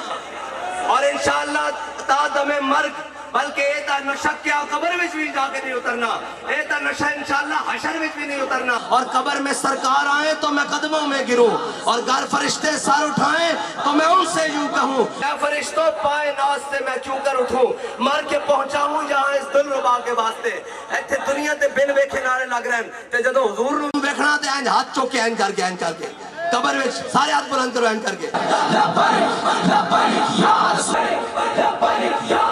اور انشاءاللہ تا دم مرگ بلکہ اے تا نشہ کیا قبر میں بھی جا کے نہیں اترنا اے تا نشہ انشاءاللہ حشر میں بھی نہیں اترنا اور قبر میں سرکار آئے تو میں قدموں میں گروں اور گر فرشتے سار اٹھائیں تو میں ان سے یوں کہوں اے فرشتوں پائے ناز سے میں کیوں کر اٹھوں مار کے پہنچا ہوں یہاں اس دل ربا کے واسطے. ایتھے دنیا تے بن ویکھے نعرے لگ رہے ہیں تے جدو حضور نو ویکھنا تے اینج ہاتھ چوکے اینج کر کے قبر وچ سارے ہاتھ بلند کرو اینج کر کے لبیک لبیک یا رسول لبیک یا